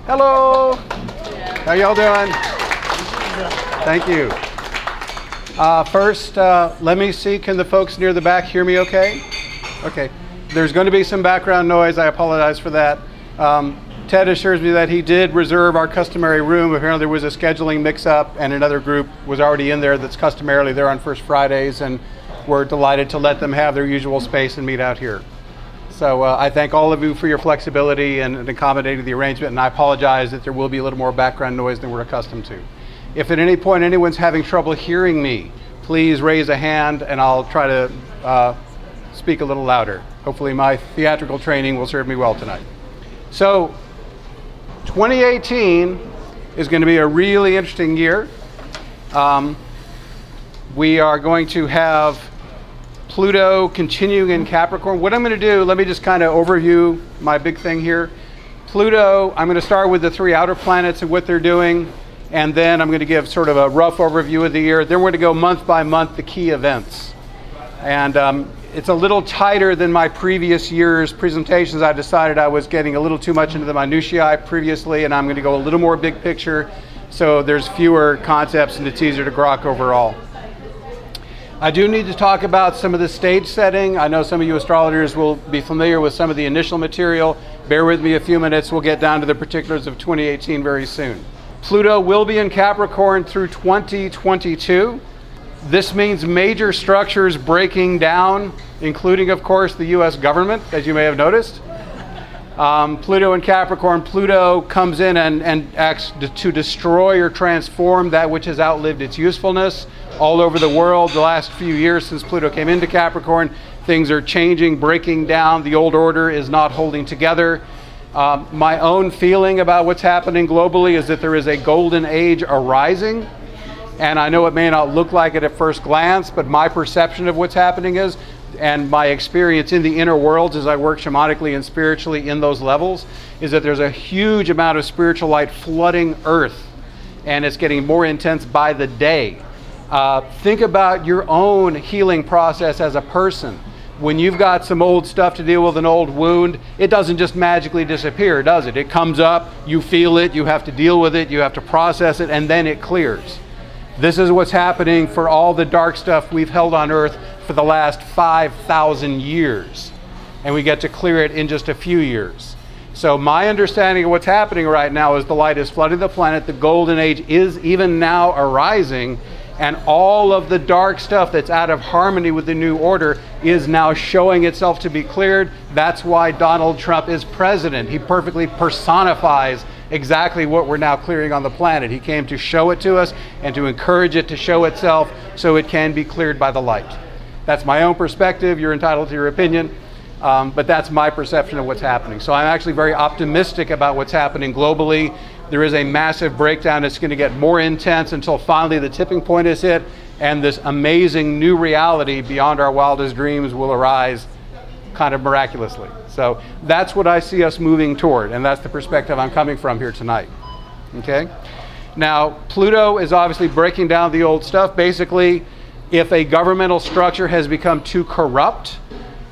Hello. How y'all doing? Thank you. First, let me see, can the folks near the back hear me okay? Okay. There's going to be some background noise. I apologize for that. Ted assures me that he did reserve our customary room. Apparently there was a scheduling mix-up and another group was already in there that's customarily there on First Fridays, and we're delighted to let them have their usual space and meet out here. So I thank all of you for your flexibility and accommodating the arrangement, and I apologize that there will be a little more background noise than we're accustomed to. If at any point anyone's having trouble hearing me, please raise a hand and I'll try to speak a little louder. Hopefully my theatrical training will serve me well tonight. So 2018 is going to be a really interesting year. We are going to have Pluto continuing in Capricorn. What I'm going to do, let me just kind of overview my big thing here. Pluto, I'm going to start with the three outer planets and what they're doing, and then I'm going to give sort of a rough overview of the year. Then we're going to go month by month, the key events. And it's a little tighter than my previous year's presentations. I decided I was getting a little too much into the minutiae previously, and I'm going to go a little more big picture, so there's fewer concepts and it's easier to grok overall. I do need to talk about some of the stage setting. I know some of you astrologers will be familiar with some of the initial material. Bear with me a few minutes. We'll get down to the particulars of 2018 very soon. Pluto will be in Capricorn through 2022. This means major structures breaking down, including, of course, the US government, as you may have noticed. Pluto in Capricorn, Pluto comes in and acts to destroy or transform that which has outlived its usefulness. All over the world, the last few years since Pluto came into Capricorn, things are changing, breaking down. The old order is not holding together. My own feeling about what's happening globally is that there is a golden age arising. And I know it may not look like it at first glance, but my perception of what's happening is, and my experience in the inner worlds as I work shamanically and spiritually in those levels, is that there's a huge amount of spiritual light flooding Earth, and it's getting more intense by the day. Think about your own healing process as a person. When you've got some old stuff to deal with, an old wound, it doesn't just magically disappear, does it? It comes up, you feel it, you have to deal with it, you have to process it, and then it clears. This is what's happening for all the dark stuff we've held on Earth for the last 5,000 years. And we get to clear it in just a few years. So my understanding of what's happening right now is the light is flooding the planet, the golden age is even now arising, and all of the dark stuff that's out of harmony with the new order is now showing itself to be cleared. That's why Donald Trump is president. He perfectly personifies exactly what we're now clearing on the planet. He came to show it to us and to encourage it to show itself so it can be cleared by the light. That's my own perspective. You're entitled to your opinion, but that's my perception of what's happening. So I'm actually very optimistic about what's happening globally. There is a massive breakdown. It's going to get more intense until finally the tipping point is hit, and this amazing new reality beyond our wildest dreams will arise kind of miraculously. So that's what I see us moving toward, and that's the perspective I'm coming from here tonight. Okay? Now, Pluto is obviously breaking down the old stuff. Basically, if a governmental structure has become too corrupt,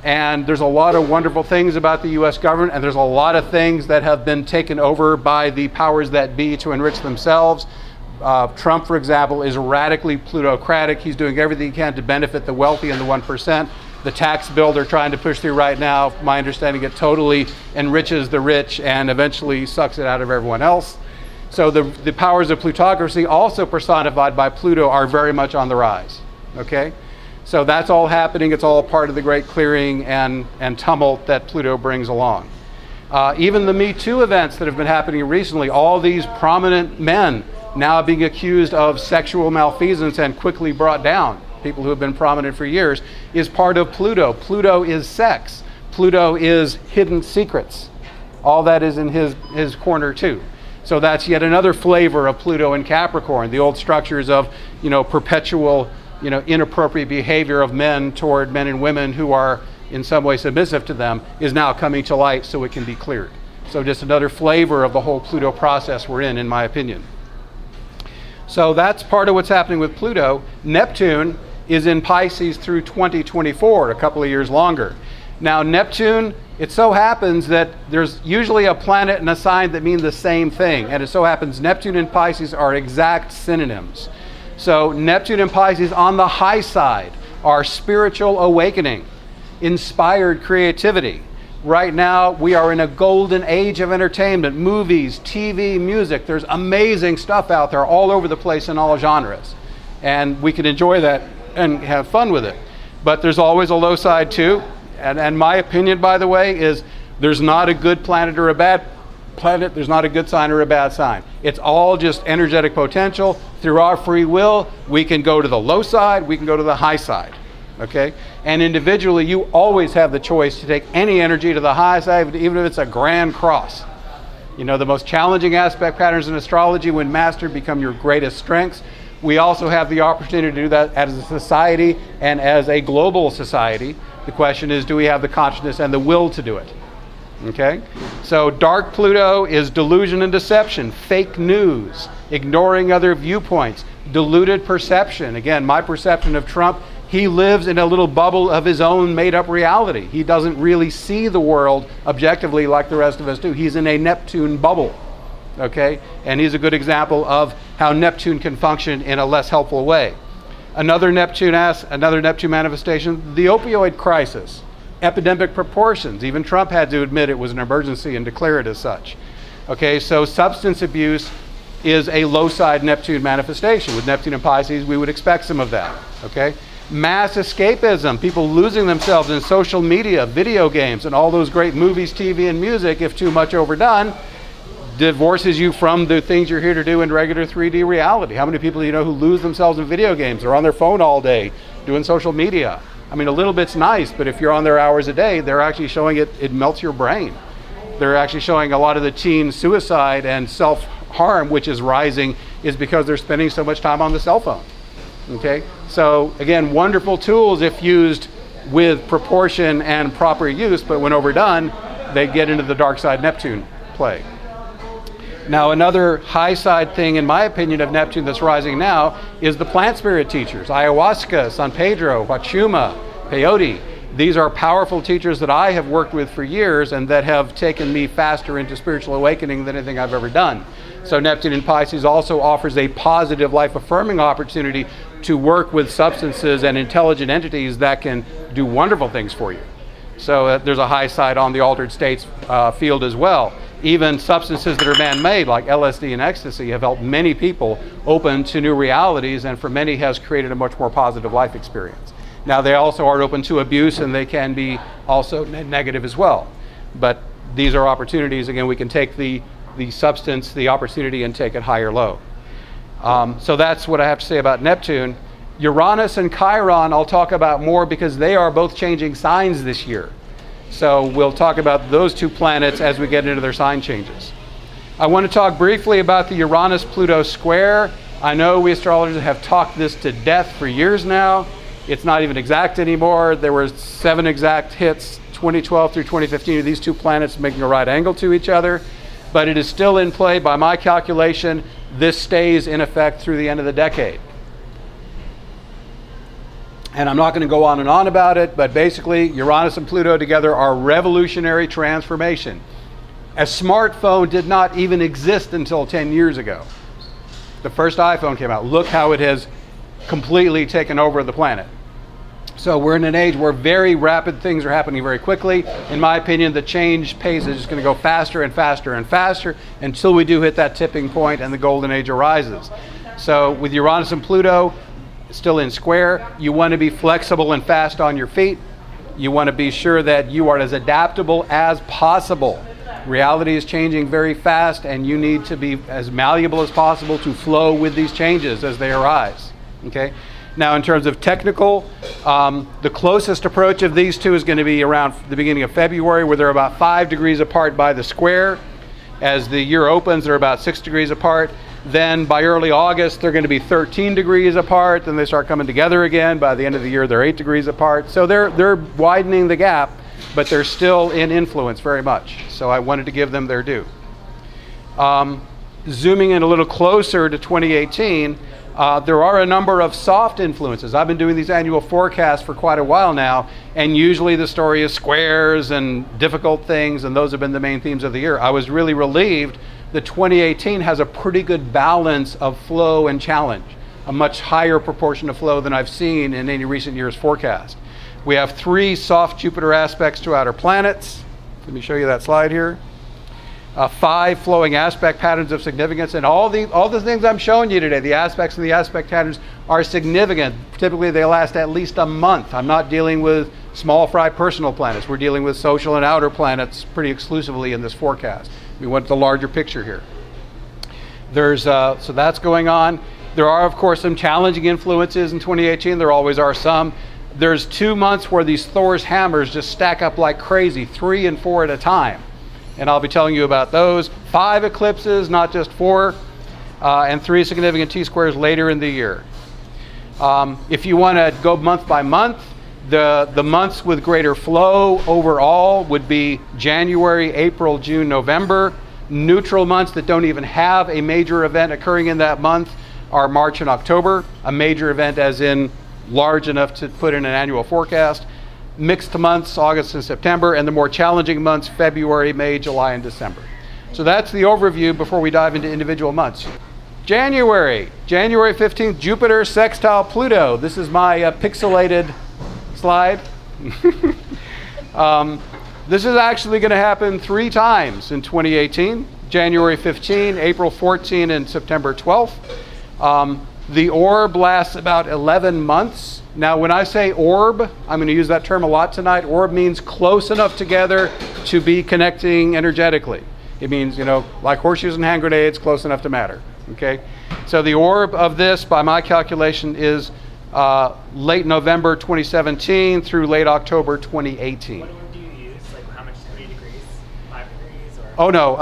and there's a lot of wonderful things about the US government, and there's a lot of things that have been taken over by the powers that be to enrich themselves. Trump, for example, is radically plutocratic. He's doing everything he can to benefit the wealthy and the 1%. The tax bill they're trying to push through right now, my understanding, it totally enriches the rich and eventually sucks it out of everyone else. So the powers of plutocracy, also personified by Pluto, are very much on the rise. Okay? So that's all happening. It's all part of the great clearing and tumult that Pluto brings along. Even the metoo events that have been happening recently, all these prominent men now being accused of sexual malfeasance and quickly brought down, people who have been prominent for years, is part of Pluto. Pluto is sex. Pluto is hidden secrets. All that is in his corner too. So that's yet another flavor of Pluto in Capricorn. The old structures of, perpetual, inappropriate behavior of men toward men and women who are in some way submissive to them is now coming to light so it can be cleared. So just another flavor of the whole Pluto process we're in my opinion. So that's part of what's happening with Pluto. Neptune is in Pisces through 2024, a couple of years longer. Now Neptune, it so happens that there's usually a planet and a sign that mean the same thing, and it so happens Neptune and Pisces are exact synonyms. So Neptune and Pisces on the high side are spiritual awakening, inspired creativity. Right now we are in a golden age of entertainment, movies, TV, music. There's amazing stuff out there all over the place in all genres, and we can enjoy that and have fun with it. But there's always a low side too. And my opinion, by the way, is there's not a good planet or a bad planet. There's not a good sign or a bad sign. It's all just energetic potential. Through our free will, we can go to the low side, we can go to the high side. Okay? And individually, you always have the choice to take any energy to the high side, even if it's a grand cross. You know, the most challenging aspect patterns in astrology, when mastered, become your greatest strengths. We also have the opportunity to do that as a society and as a global society. The question is, do we have the consciousness and the will to do it? Okay? So dark Pluto is delusion and deception, fake news, ignoring other viewpoints, diluted perception. Again, my perception of Trump, he lives in a little bubble of his own made-up reality. He doesn't really see the world objectively like the rest of us do. He's in a Neptune bubble. Okay? And he's a good example of how Neptune can function in a less helpful way. Another Neptune manifestation, the opioid crisis, epidemic proportions. Even Trump had to admit it was an emergency and declare it as such. Okay, so substance abuse is a low side Neptune manifestation. With Neptune and Pisces, we would expect some of that. Okay, mass escapism, people losing themselves in social media, video games, and all those great movies, TV, and music, if too much overdone, divorces you from the things you're here to do in regular 3D reality. How many people do you know who lose themselves in video games or on their phone all day doing social media? I mean, a little bit's nice, but if you're on there hours a day, they're actually showing it melts your brain. They're actually showing a lot of the teen suicide and self-harm, which is rising, is because they're spending so much time on the cell phone. Okay? So again, wonderful tools if used with proportion and proper use, but when overdone, they get into the dark side Neptune play. Now, another high side thing, in my opinion, of Neptune that's rising now is the plant spirit teachers. Ayahuasca, San Pedro, Huachuma, peyote. These are powerful teachers that I have worked with for years and that have taken me faster into spiritual awakening than anything I've ever done. So Neptune in Pisces also offers a positive life-affirming opportunity to work with substances and intelligent entities that can do wonderful things for you. So there's a high side on the altered states field as well. Even substances that are man-made, like LSD and ecstasy, have helped many people open to new realities, and for many has created a much more positive life experience. Now, they also are open to abuse, and they can be also negative as well. But these are opportunities. Again, we can take the substance, the opportunity, and take it high or low. So that's what I have to say about Neptune. Uranus and Chiron I'll talk about more because they are both changing signs this year. So we'll talk about those two planets as we get into their sign changes. I want to talk briefly about the Uranus-Pluto square. I know we astrologers have talked this to death for years now. It's not even exact anymore. There were 7 exact hits, 2012 through 2015, of these two planets making a right angle to each other. But it is still in play. By my calculation, this stays in effect through the end of the decade. And I'm not going to go on and on about it, but basically Uranus and Pluto together are revolutionary transformation. A smartphone did not even exist until 10 years ago. The first iPhone came out. Look how it has completely taken over the planet. So we're in an age where very rapid things are happening very quickly. In my opinion, the change pace is just going to go faster and faster and faster until we do hit that tipping point and the golden age arises. So with Uranus and Pluto still in square, you want to be flexible and fast on your feet. You want to be sure that you are as adaptable as possible. Reality is changing very fast, and you need to be as malleable as possible to flow with these changes as they arise. Okay? Now, in terms of technical, the closest approach of these two is going to be around the beginning of February, where they're about 5 degrees apart by the square. As the year opens, they're about 6 degrees apart. Then by early August, they're going to be 13 degrees apart. Then they start coming together again. By the end of the year, they're 8 degrees apart. So they're widening the gap, but they're still in influence very much. So I wanted to give them their due. Zooming in a little closer to 2018, There are a number of soft influences. I've been doing these annual forecasts for quite a while now, and usually the story is squares and difficult things, and those have been the main themes of the year. I was really relieved that 2018 has a pretty good balance of flow and challenge, a much higher proportion of flow than I've seen in any recent year's forecast. We have 3 soft Jupiter aspects to outer planets. Let me show you that slide here. 5 flowing aspect patterns of significance, and all the things I'm showing you today, the aspects and the aspect patterns are significant. Typically they last at least a month. I'm not dealing with small fry personal planets. We're dealing with social and outer planets pretty exclusively in this forecast. We want the larger picture here. So that's going on. There are, of course, some challenging influences in 2018. There always are some. There's 2 months where these Thor's hammers just stack up like crazy, 3 and 4 at a time. And I'll be telling you about those. 5 eclipses, not just 4, and 3 significant T-squares later in the year. If you want to go month by month, the months with greater flow overall would be January, April, June, November. Neutral months that don't even have a major event occurring in that month are March and October. A major event as in large enough to put in an annual forecast. Mixed months, August and September, and the more challenging months, February, May, July, and December. So that's the overview before we dive into individual months. January 15th, Jupiter sextile Pluto. This is my pixelated slide. This is actually going to happen 3 times in 2018. January 15, April 14, and September 12th. The orb lasts about 11 months. Now, when I say orb, I'm going to use that term a lot tonight. Orb means close enough together to be connecting energetically. It means, like horseshoes and hand grenades, close enough to matter. Okay? So the orb of this, by my calculation, is late November 2017 through late October 2018. What orb do you use? Like how much? 3 degrees? 5 degrees? Or? Oh no,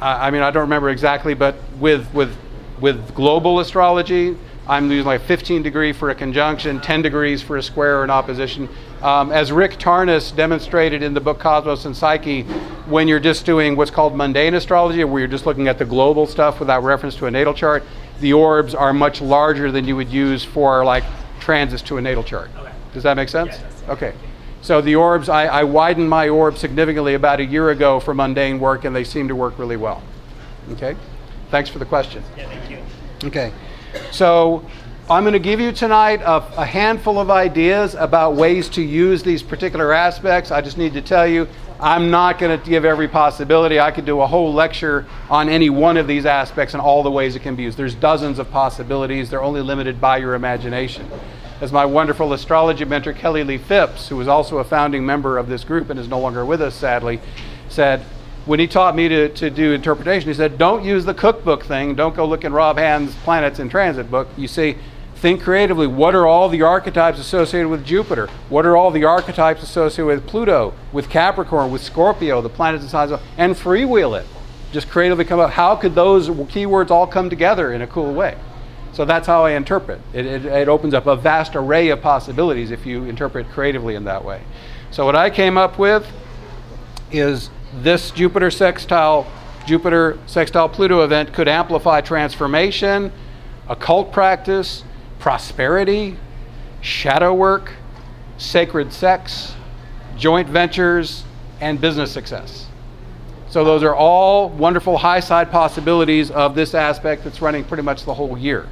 I don't remember exactly, but with global astrology, I'm using like 15 degree for a conjunction, 10 degrees for a square or an opposition. As Rick Tarnas demonstrated in the book Cosmos and Psyche, when you're just doing what's called mundane astrology, where you're just looking at the global stuff without reference to a natal chart, the orbs are much larger than you would use for like transits to a natal chart. Okay. Does that make sense? Yes. Okay. So the orbs, I widened my orb significantly about a year ago for mundane work, and they seem to work really well. Okay? Thanks for the question. Yeah, thank you. Okay. So I'm going to give you tonight a handful of ideas about ways to use these particular aspects. I just need to tell you, I'm not going to give every possibility. I could do a whole lecture on any one of these aspects and all the ways it can be used. There's dozens of possibilities. They're only limited by your imagination. As my wonderful astrology mentor, Kelly Lee Phipps, who was also a founding member of this group and is no longer with us, sadly, said, when he taught me to do interpretation, he said, don't use the cookbook thing. Don't go look in Rob Hand's Planets in Transit book. You see, think creatively. What are all the archetypes associated with Jupiter? What are all the archetypes associated with Pluto, with Capricorn, with Scorpio, the planets and signs, and freewheel it. Just creatively come up. How could those keywords all come together in a cool way? So that's how I interpret. It opens up a vast array of possibilities if you interpret creatively in that way. So what I came up with is this Jupiter sextile Pluto event could amplify transformation, occult practice, prosperity, shadow work, sacred sex, joint ventures, and business success. So those are all wonderful high side possibilities of this aspect that's running pretty much the whole year.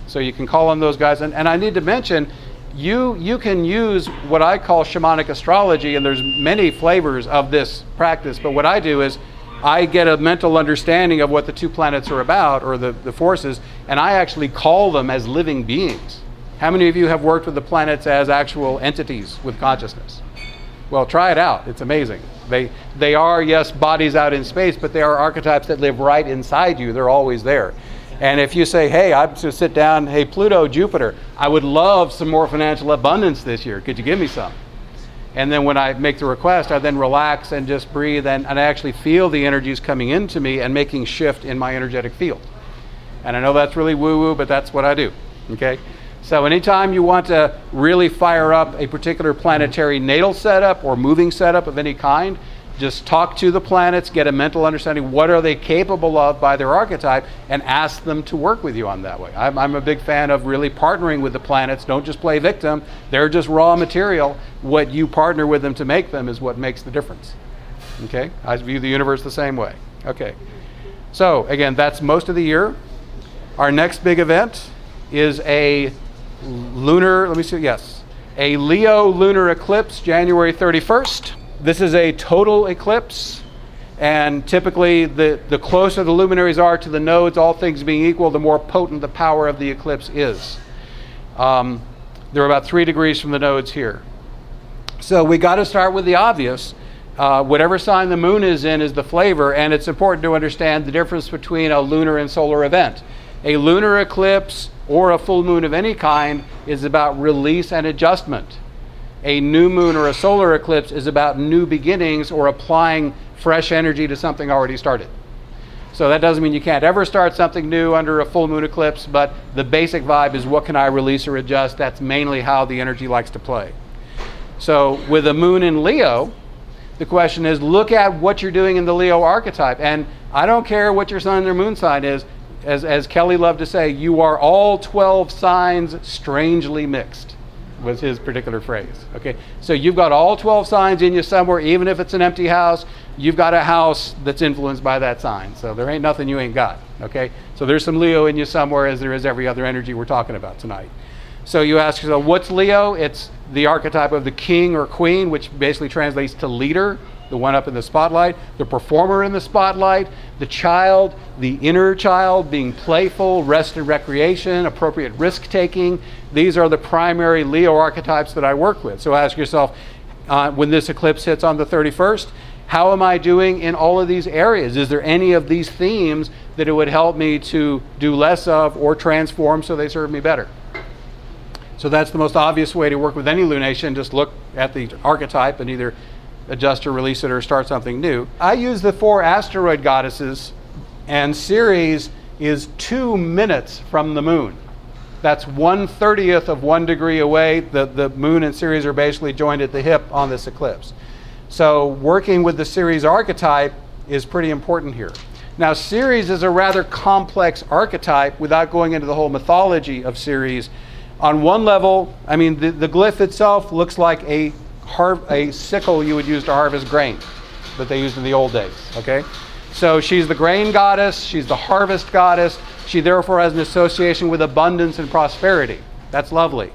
So you can call on those guys. And I need to mention, you can use what I call shamanic astrology, and there's many flavors of this practice, but what I do is I get a mental understanding of what the 2 planets are about, or the forces, and I actually call them as living beings. How many of you have worked with the planets as actual entities with consciousness? Well, try it out. It's amazing. They are, yes, bodies out in space, but they are archetypes that live right inside you. They're always there. And if you say, hey, I'm just sit down, hey, Pluto, Jupiter, I would love some more financial abundance this year. Could you give me some? And then when I make the request, I then relax and just breathe, and I actually feel the energies coming into me and making shift in my energetic field. And I know that's really woo-woo, but that's what I do, okay? So anytime you want to really fire up a particular planetary natal setup or moving setup of any kind, Just talk to the planets, get a mental understanding, what are they capable of by their archetype, and ask them to work with you on that way. I'm a big fan of really partnering with the planets. Don't just play victim. They're just raw material. What you partner with them to make them is what makes the difference. Okay? I view the universe the same way. Okay. So, again, that's most of the year. Our next big event is a lunar, let me see, yes, a Leo lunar eclipse, January 31st. This is a total eclipse, and typically the closer the luminaries are to the nodes, all things being equal, the more potent the power of the eclipse is. They're about 3 degrees from the nodes here. So we got to start with the obvious. Whatever sign the moon is in is the flavor, and it's important to understand the difference between a lunar and solar event. A lunar eclipse or a full moon of any kind is about release and adjustment. A new moon or a solar eclipse is about new beginnings or applying fresh energy to something already started. So that doesn't mean you can't ever start something new under a full moon eclipse, but the basic vibe is what can I release or adjust? That's mainly how the energy likes to play. So with a moon in Leo, the question is, look at what you're doing in the Leo archetype. And I don't care what your sun or moon sign is. As Kelly loved to say, you are all 12 signs strangely mixed, was his particular phrase. Okay, so you've got all 12 signs in you somewhere, even if it's an empty house, you've got a house that's influenced by that sign. So there ain't nothing you ain't got. Okay, so there's some Leo in you somewhere, as there is every other energy we're talking about tonight. So you ask yourself, what's Leo? It's the archetype of the king or queen, which basically translates to leader, the one up in the spotlight, the performer in the spotlight, the child, the inner child, being playful, rest and recreation, appropriate risk-taking. These are the primary Leo archetypes that I work with. So ask yourself, when this eclipse hits on the 31st, how am I doing in all of these areas? Is there any of these themes that it would help me to do less of or transform so they serve me better? So that's the most obvious way to work with any lunation. Just look at the archetype and either adjust or release it or start something new. I use the 4 asteroid goddesses, and Ceres is 2 minutes from the moon. That's 1/30th of 1 degree away. The moon and Ceres are basically joined at the hip on this eclipse. So working with the Ceres archetype is pretty important here. Now Ceres is a rather complex archetype without going into the whole mythology of Ceres. On one level, I mean, the glyph itself looks like a sickle you would use to harvest grain that they used in the old days, okay? So she's the grain goddess, she's the harvest goddess, she therefore has an association with abundance and prosperity. That's lovely.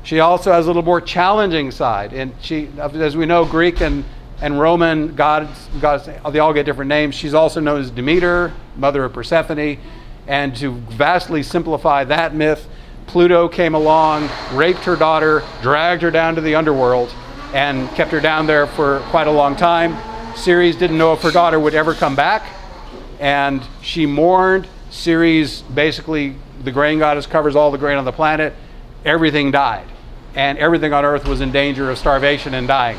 She also has a little more challenging side, and she, as we know, Greek and Roman gods, they all get different names. She's also known as Demeter, mother of Persephone, and to vastly simplify that myth, Pluto came along, raped her daughter, dragged her down to the underworld, and kept her down there for quite a long time. Ceres didn't know if her daughter would ever come back, and she mourned. Ceres, basically, the grain goddess, covers all the grain on the planet. Everything died, and everything on Earth was in danger of starvation and dying.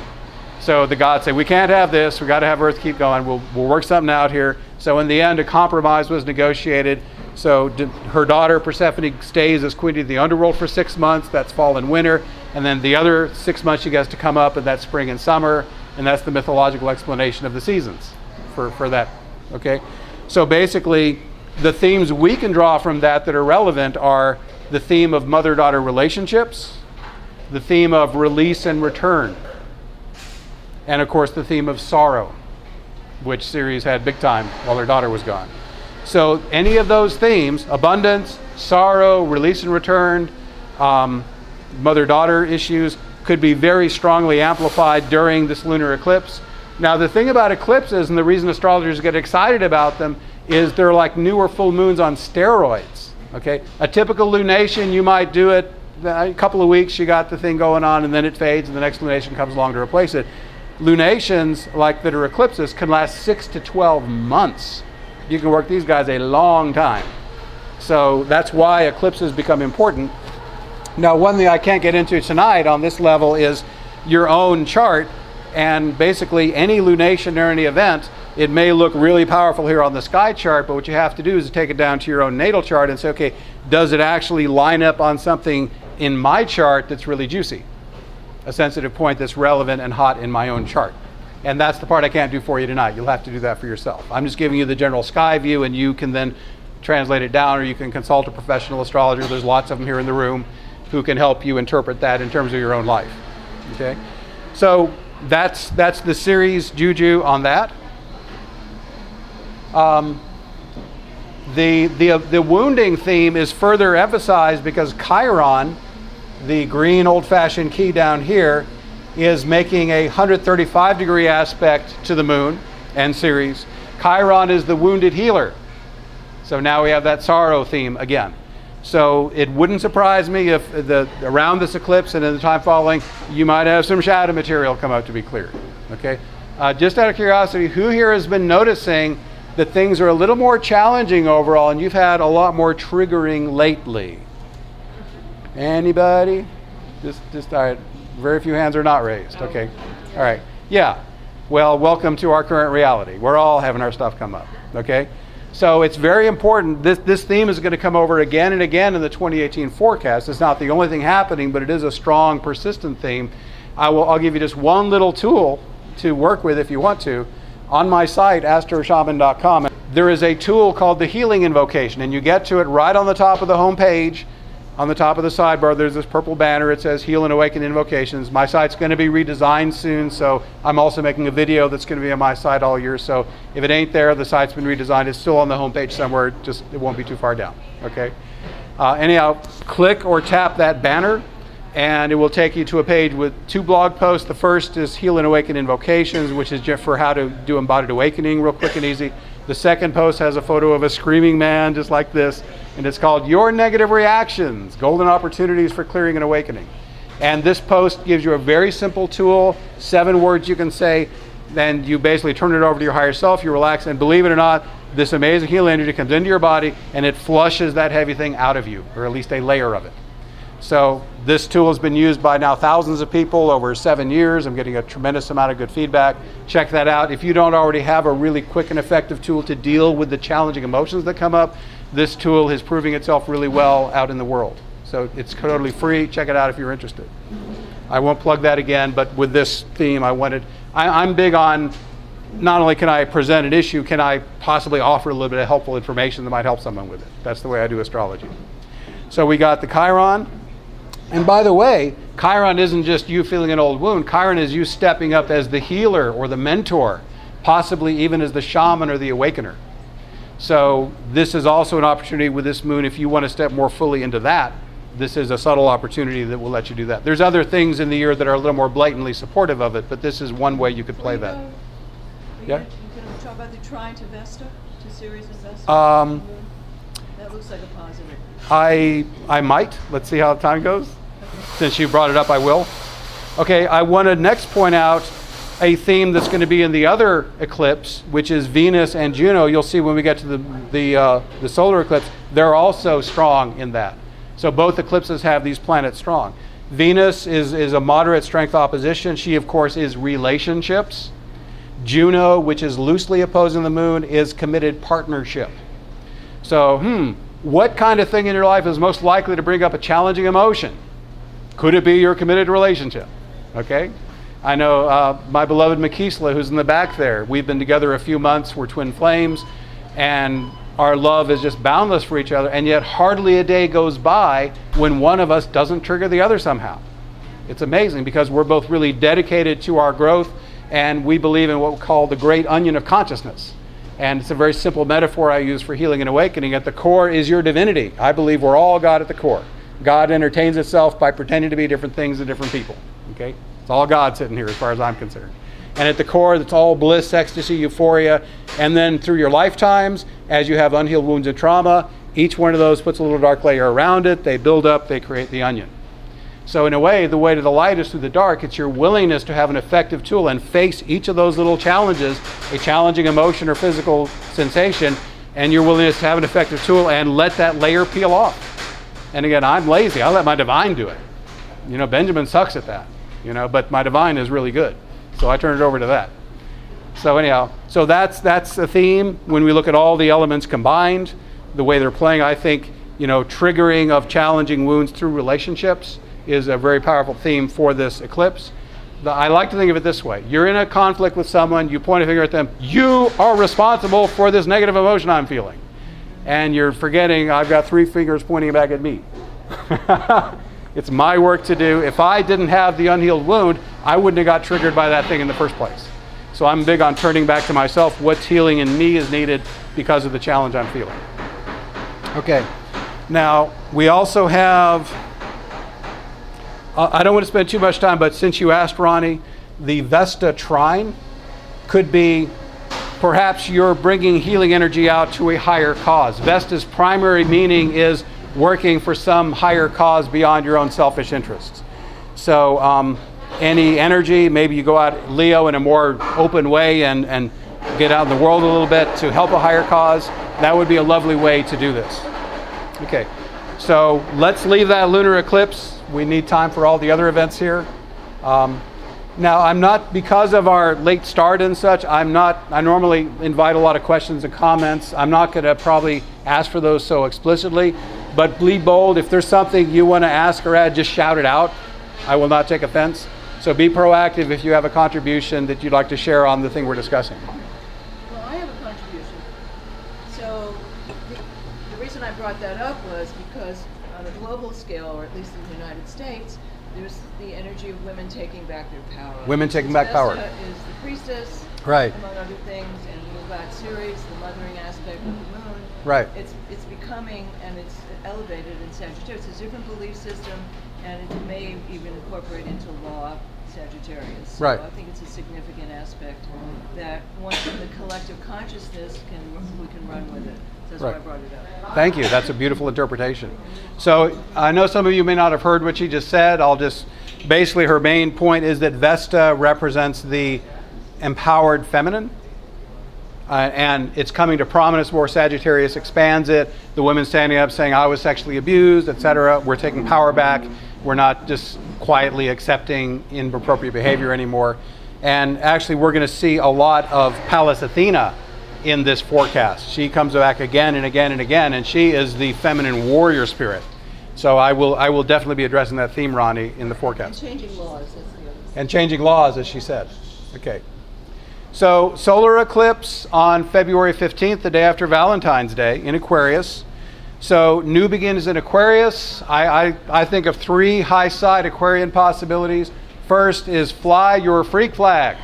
So the gods say, we can't have this, we got to have Earth keep going, we'll work something out here. So in the end, a compromise was negotiated. So her daughter Persephone stays as queen of the underworld for 6 months. That's fall and winter. And then the other 6 months she gets to come up, and that's spring and summer. And that's the mythological explanation of the seasons for that. Okay. So basically, the themes we can draw from that are relevant are the theme of mother-daughter relationships, the theme of release and return, and of course the theme of sorrow, which Ceres had big time while her daughter was gone. So any of those themes, abundance, sorrow, release and return, mother-daughter issues, could be very strongly amplified during this lunar eclipse. Now the thing about eclipses, and the reason astrologers get excited about them, is they're like newer full moons on steroids. Okay, a typical lunation, you might do it a couple of weeks, you got the thing going on, and then it fades, and the next lunation comes along to replace it. Lunations, like that are eclipses, can last 6 to 12 months. You can work these guys a long time. So that's why eclipses become important. Now, one thing I can't get into tonight on this level is your own chart, and basically any lunation or any event, it may look really powerful here on the sky chart, but what you have to do is take it down to your own natal chart and say, okay, does it actually line up on something in my chart that's really juicy? A sensitive point that's relevant and hot in my own chart. And that's the part I can't do for you tonight. You'll have to do that for yourself. I'm just giving you the general sky view, and you can then translate it down, or you can consult a professional astrologer. There's lots of them here in the room who can help you interpret that in terms of your own life. Okay, so that's the series Juju on that. The wounding theme is further emphasized because Chiron, the green old-fashioned key down here, is making a 135-degree aspect to the moon and Ceres. Chiron is the wounded healer. So now we have that sorrow theme again. So it wouldn't surprise me if around this eclipse and in the time following, you might have some shadow material come out to be cleared. Okay. Just out of curiosity, who here has been noticing that things are a little more challenging overall, and you've had a lot more triggering lately? Anybody? Just all right. Very few hands are not raised. Okay. All right. Yeah. Well, welcome to our current reality. We're all having our stuff come up. Okay. So it's very important. This theme is going to come over again and again in the 2018 forecast. It's not the only thing happening, but it is a strong, persistent theme. I'll give you just one little tool to work with if you want to. On my site, astroshaman.com, there is a tool called the Healing Invocation, and you get to it right on the top of the home page. On the top of the sidebar, there's this purple banner. It says Heal and Awaken Invocations. My site's going to be redesigned soon, so I'm also making a video that's going to be on my site all year. So if it ain't there, the site's been redesigned. It's still on the home page somewhere. Just it won't be too far down. Okay. Anyhow, click or tap that banner, and it will take you to a page with 2 blog posts. The first is Heal and Awaken Invocations, which is just for how to do embodied awakening real quick and easy. The second post has a photo of a screaming man just like this, and it's called Your Negative Reactions, Golden Opportunities for Clearing and Awakening. And this post gives you a very simple tool, 7 words you can say, then you basically turn it over to your higher self, you relax, and believe it or not, this amazing healing energy comes into your body and it flushes that heavy thing out of you, or at least a layer of it. So this tool has been used by now thousands of people over 7 years. I'm getting a tremendous amount of good feedback. Check that out. If you don't already have a really quick and effective tool to deal with the challenging emotions that come up, this tool is proving itself really well out in the world. So it's totally free. Check it out if you're interested. I won't plug that again, but with this theme, I'm big on not only can I present an issue, can I possibly offer a little bit of helpful information that might help someone with it. That's the way I do astrology. So we got the Chiron. And by the way, Chiron isn't just you feeling an old wound. Chiron is you stepping up as the healer or the mentor, possibly even as the shaman or the awakener. So this is also an opportunity with this moon. If you want to step more fully into that, this is a subtle opportunity that will let you do that. There's other things in the year that are a little more blatantly supportive of it, but this is one way you could play that. Yeah? You going to talk about the trine to Vesta, to Ceres and Vesta? That looks like a positive. I might. Let's see how the time goes. Since you brought it up, I will. Okay, I want to next point out a theme that's going to be in the other eclipse, which is Venus and Juno. You'll see when we get to the solar eclipse, they're also strong in that. So both eclipses have these planets strong. Venus is a moderate strength opposition. She, of course, is relationships. Juno, which is loosely opposing the moon, is committed partnership. So, what kind of thing in your life is most likely to bring up a challenging emotion? Could it be your committed relationship? Okay. I know my beloved Makisla, who's in the back there, we've been together a few months, we're twin flames, and our love is just boundless for each other, and yet hardly a day goes by when one of us doesn't trigger the other somehow. It's amazing because we're both really dedicated to our growth, and we believe in what we call the great onion of consciousness. And it's a very simple metaphor I use for healing and awakening. At the core is your divinity. I believe we're all God at the core. God entertains itself by pretending to be different things to different people. Okay? It's all God sitting here as far as I'm concerned. And at the core, it's all bliss, ecstasy, euphoria. And then through your lifetimes, as you have unhealed wounds and trauma, each one of those puts a little dark layer around it. They build up, they create the onion. So in a way, the way to the light is through the dark. It's your willingness to have an effective tool and face each of those little challenges, a challenging emotion or physical sensation, and your willingness to have an effective tool and let that layer peel off. And again, I'm lazy. I let my divine do it. You know, Benjamin sucks at that, you know, but my divine is really good. So I turn it over to that. So anyhow, so that's the theme. When we look at all the elements combined, the way they're playing, I think, you know, triggering of challenging wounds through relationships is a very powerful theme for this eclipse. I like to think of it this way. You're in a conflict with someone, you point a finger at them, you are responsible for this negative emotion I'm feeling. And you're forgetting I've got 3 fingers pointing back at me. It's my work to do. If I didn't have the unhealed wound, I wouldn't have got triggered by that thing in the first place. So I'm big on turning back to myself. What's healing in me is needed because of the challenge I'm feeling. Okay, now we also have, I don't want to spend too much time, but since you asked, Ronnie, the Vesta trine could be perhaps you're bringing healing energy out to a higher cause. Vesta's primary meaning is working for some higher cause beyond your own selfish interests. So any energy, maybe you go out Leo in a more open way and get out in the world a little bit to help a higher cause, that would be a lovely way to do this. Okay, so let's leave that lunar eclipse. We need time for all the other events here. Now, I'm not, because of our late start and such, I normally invite a lot of questions and comments. I'm not going to probably ask for those so explicitly, but be bold. If there's something you want to ask or add, just shout it out. I will not take offense. So be proactive if you have a contribution that you'd like to share on the thing we're discussing. Well, I have a contribution. So the reason I brought that up was because on a global scale, or at least in the United States, there's the energy of women taking back their power. Women taking back power. Vesta is the priestess, right, among other things, and you've got Ceres, the mothering aspect of the moon. Right. It's becoming, and it's elevated in Sagittarius. It's a different belief system, and it may even incorporate into law Sagittarius. So right. I think it's a significant aspect that once in the collective consciousness, we can run with it. So that's right. why I brought it up. Thank you. That's a beautiful interpretation. So I know some of you may not have heard what she just said. Basically her main point is that Vesta represents the empowered feminine. And it's coming to prominence more. Sagittarius expands it. The women standing up saying, I was sexually abused, etc. We're taking power back. We're not just quietly accepting inappropriate behavior anymore. And actually, we're going to see a lot of Pallas Athena in this forecast. She comes back again and again and again, and she is the feminine warrior spirit. So I will definitely be addressing that theme, Ronnie, in the forecast. And changing laws. That's the other thing. And changing laws, as she said. Okay. So solar eclipse on February 15th, the day after Valentine's Day in Aquarius. So new begins in Aquarius. I think of 3 high side Aquarian possibilities. First is fly your freak flag.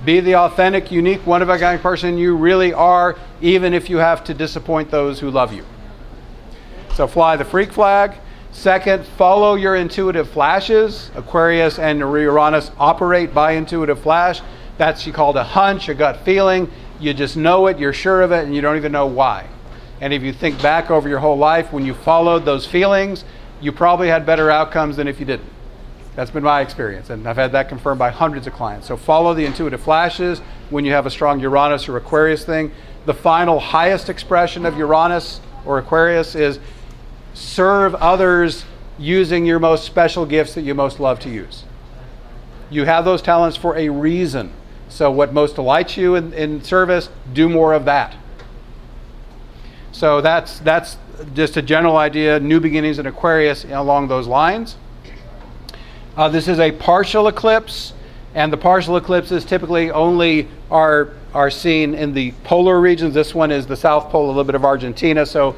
Be the authentic, unique, one-of-a-kind person you really are, even if you have to disappoint those who love you. So fly the freak flag. Second, follow your intuitive flashes. Aquarius and Uranus operate by intuitive flash. That's called a hunch, a gut feeling. You just know it, you're sure of it, and you don't even know why. And if you think back over your whole life, when you followed those feelings, you probably had better outcomes than if you didn't. That's been my experience, and I've had that confirmed by hundreds of clients. So follow the intuitive flashes when you have a strong Uranus or Aquarius thing. The final highest expression of Uranus or Aquarius is serve others using your most special gifts that you most love to use. You have those talents for a reason. So what most delights you in service, do more of that. So that's just a general idea, new beginnings in Aquarius along those lines. This is a partial eclipse, and the partial eclipses typically only are seen in the polar regions. This one is the South Pole, a little bit of Argentina. So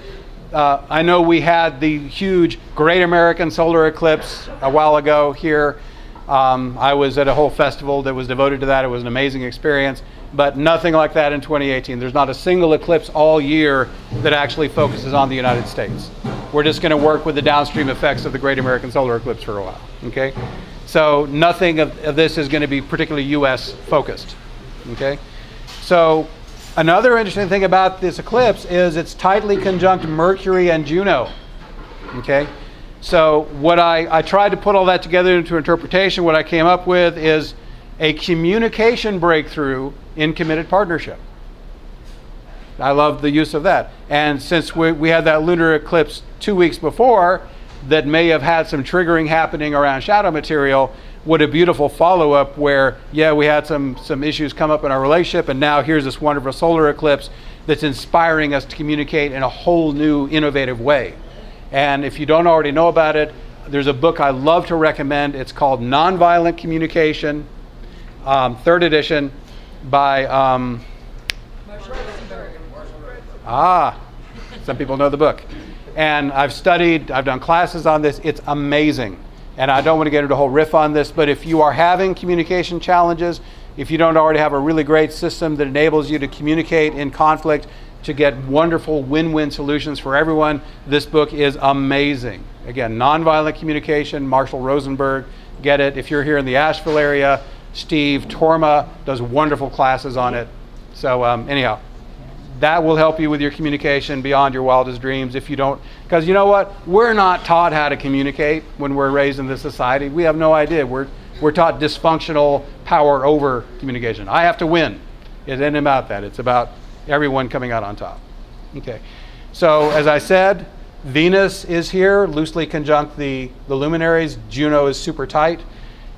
I know we had the huge Great American Solar Eclipse a while ago here. I was at a whole festival that was devoted to that. It was an amazing experience, but nothing like that in 2018. There's not a single eclipse all year that actually focuses on the United States. We're just going to work with the downstream effects of the Great American Solar Eclipse for a while, okay? So nothing of this is going to be particularly US focused, okay? So another interesting thing about this eclipse is it's tightly conjunct Mercury and Juno, okay? So what I tried to put all that together into interpretation. What I came up with is a communication breakthrough in committed partnership. I love the use of that. And since we had that lunar eclipse 2 weeks before that may have had some triggering happening around shadow material, what a beautiful follow-up where, yeah, we had some issues come up in our relationship, and now here's this wonderful solar eclipse that's inspiring us to communicate in a whole new, innovative way. And if you don't already know about it, there's a book I love to recommend. It's called Nonviolent Communication, 3rd edition by, some people know the book. And I've done classes on this. It's amazing. And I don't want to get into a whole riff on this, but if you are having communication challenges, if you don't already have a really great system that enables you to communicate in conflict to get wonderful win-win solutions for everyone, this book is amazing. Again, Nonviolent Communication, Marshall Rosenberg. Get it. If you're here in the Asheville area, Steve Torma does wonderful classes on it. So anyhow, that will help you with your communication beyond your wildest dreams if you don't, because you know what? We're not taught how to communicate when we're raised in this society. We have no idea. We're taught dysfunctional power over communication. I have to win. It isn't about that. It's about everyone coming out on top. Okay. So as I said, Venus is here, loosely conjunct the luminaries. Juno is super tight.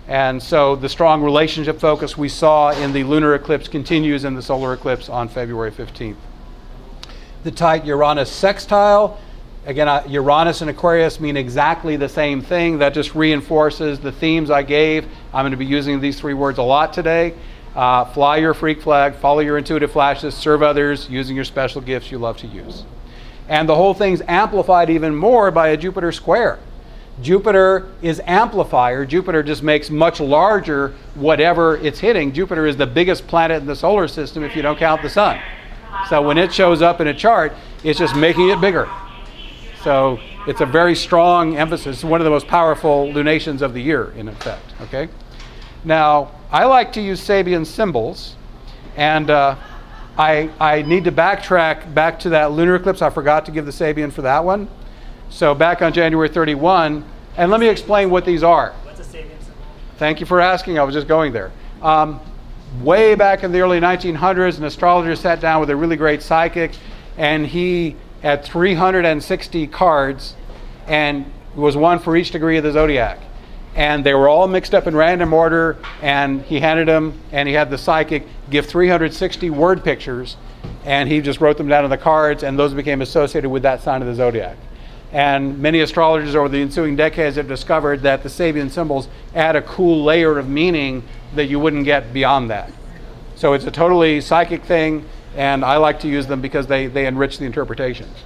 And so the strong relationship focus we saw in the lunar eclipse continues in the solar eclipse on February 15th. The tight Uranus sextile, again, Uranus and Aquarius mean exactly the same thing. That just reinforces the themes I gave. I'm going to be using these 3 words a lot today. Fly your freak flag, follow your intuitive flashes, serve others using your special gifts you love to use. And the whole thing's amplified even more by a Jupiter square. Jupiter is amplifier. Jupiter just makes much larger whatever it's hitting. Jupiter is the biggest planet in the solar system if you don't count the sun. So when it shows up in a chart, it's just making it bigger. So it's a very strong emphasis. It's one of the most powerful lunations of the year, in effect. Okay. Now, I like to use Sabian symbols, and I need to backtrack back to that lunar eclipse. I forgot to give the Sabian for that one. So back on January 31, and let me explain what these are. What's a Sabian symbol? Thank you for asking. I was just going there. Way back in the early 1900s, an astrologer sat down with a really great psychic, and he had 360 cards, and it was one for each degree of the zodiac. And they were all mixed up in random order, and he handed them, and he had the psychic give 360 word pictures, and he just wrote them down on the cards, and those became associated with that sign of the zodiac. And many astrologers over the ensuing decades have discovered that the Sabian symbols add a cool layer of meaning that you wouldn't get beyond that. So it's a totally psychic thing, and I like to use them because they enrich the interpretations.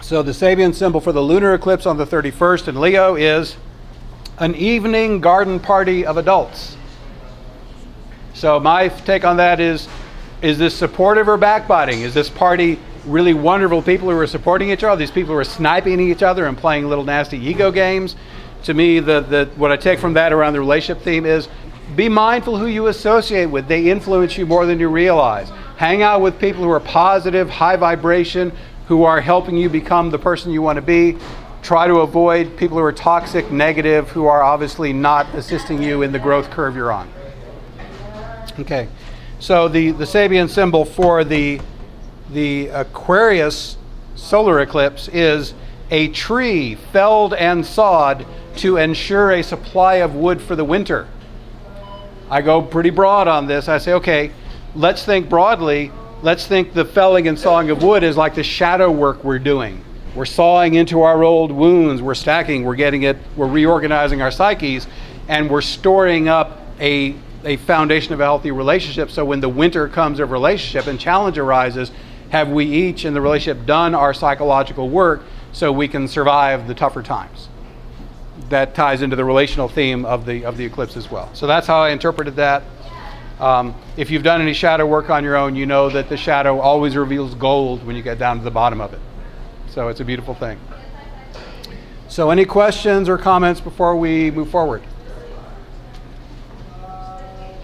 So the Sabian symbol for the lunar eclipse on the 31st in Leo is an evening garden party of adults. So my take on that is this supportive or backbiting? Is this party really wonderful people who are supporting each other? These people who are sniping each other and playing little nasty ego games? To me, what I take from that around the relationship theme is be mindful who you associate with. They influence you more than you realize. Hang out with people who are positive, high vibration, who are helping you become the person you want to be. Try to avoid people who are toxic, negative, who are obviously not assisting you in the growth curve you're on. Okay, so the Sabian symbol for the Aquarius solar eclipse is a tree felled and sawed to ensure a supply of wood for the winter. I go pretty broad on this. I say, okay, let's think broadly. Let's think the felling and sawing of wood is like the shadow work we're doing. We're sawing into our old wounds, we're stacking, we're reorganizing our psyches, and we're storing up a foundation of a healthy relationship, so when the winter comes of relationship and challenge arises, have we each in the relationship done our psychological work so we can survive the tougher times? That ties into the relational theme of the eclipse as well. So that's how I interpreted that. If you've done any shadow work on your own, you know that the shadow always reveals gold when you get down to the bottom of it. So it's a beautiful thing. So any questions or comments before we move forward?